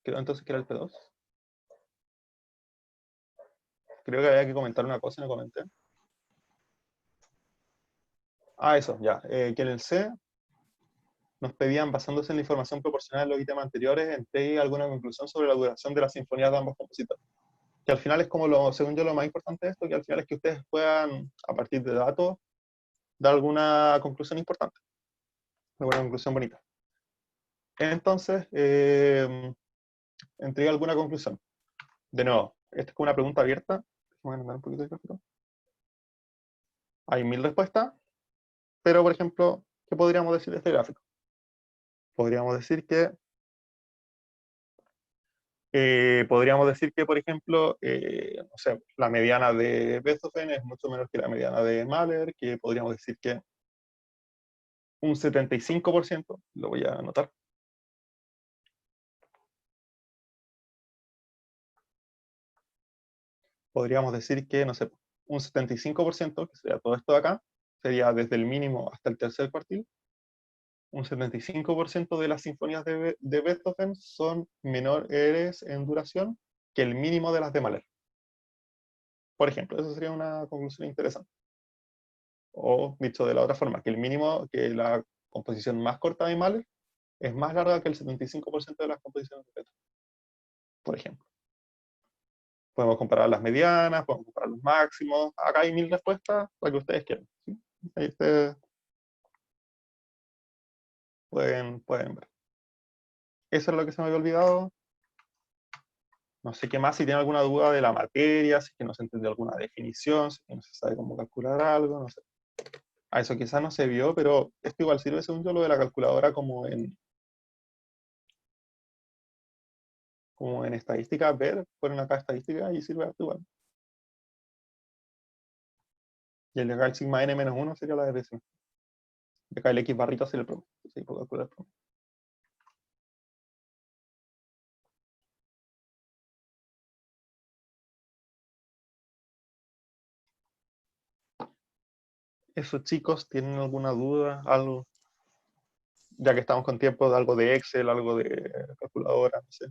Creo entonces que era el P2. Creo que había que comentar una cosa y no comenté. Eso, ya. Que en el C nos pedían, basándose en la información proporcionada en los ítems anteriores, entregue alguna conclusión sobre la duración de las sinfonías de ambos compositores. Que al final es como, según yo, lo más importante de esto, que al final es que ustedes puedan, a partir de datos, dar alguna conclusión importante. Alguna conclusión bonita. Entonces, entregue alguna conclusión. De nuevo, esta es como una pregunta abierta. Déjame mandar un poquito de gráfico. Hay 1000 respuestas, pero, por ejemplo, ¿qué podríamos decir de este gráfico? Podríamos decir que por ejemplo, no sé, la mediana de Beethoven es mucho menor que la mediana de Mahler, que podríamos decir que un 75%, lo voy a anotar. Podríamos decir que, no sé, un 75%, que sería todo esto de acá, sería desde el mínimo hasta el tercer cuartil. Un 75% de las sinfonías de Beethoven son menores en duración que el mínimo de las de Mahler. Por ejemplo, eso sería una conclusión interesante. O, dicho de la otra forma, que el mínimo, que la composición más corta de Mahler es más larga que el 75% de las composiciones de Beethoven, por ejemplo. Podemos comparar las medianas, podemos comparar los máximos. Acá hay 1000 respuestas, la que ustedes quieran. ¿Sí? Ahí ustedes pueden ver. Eso es lo que se me había olvidado. No sé qué más, si tienen alguna duda de la materia, si es que no se entendió alguna definición, si es que no se sabe cómo calcular algo, no sé. A eso quizás no se vio, pero esto igual sirve, según yo, lo de la calculadora como en estadística, ver, ponen acá estadística y sirve harto igual. Y el de acá el sigma n-1 sería la desviación. De acá el x barrita sería el promedio. Sí, puedo calcular el promedio. ¿Esos chicos tienen alguna duda? Algo, ya que estamos con tiempo, de algo de Excel, algo de calculadora, no sé.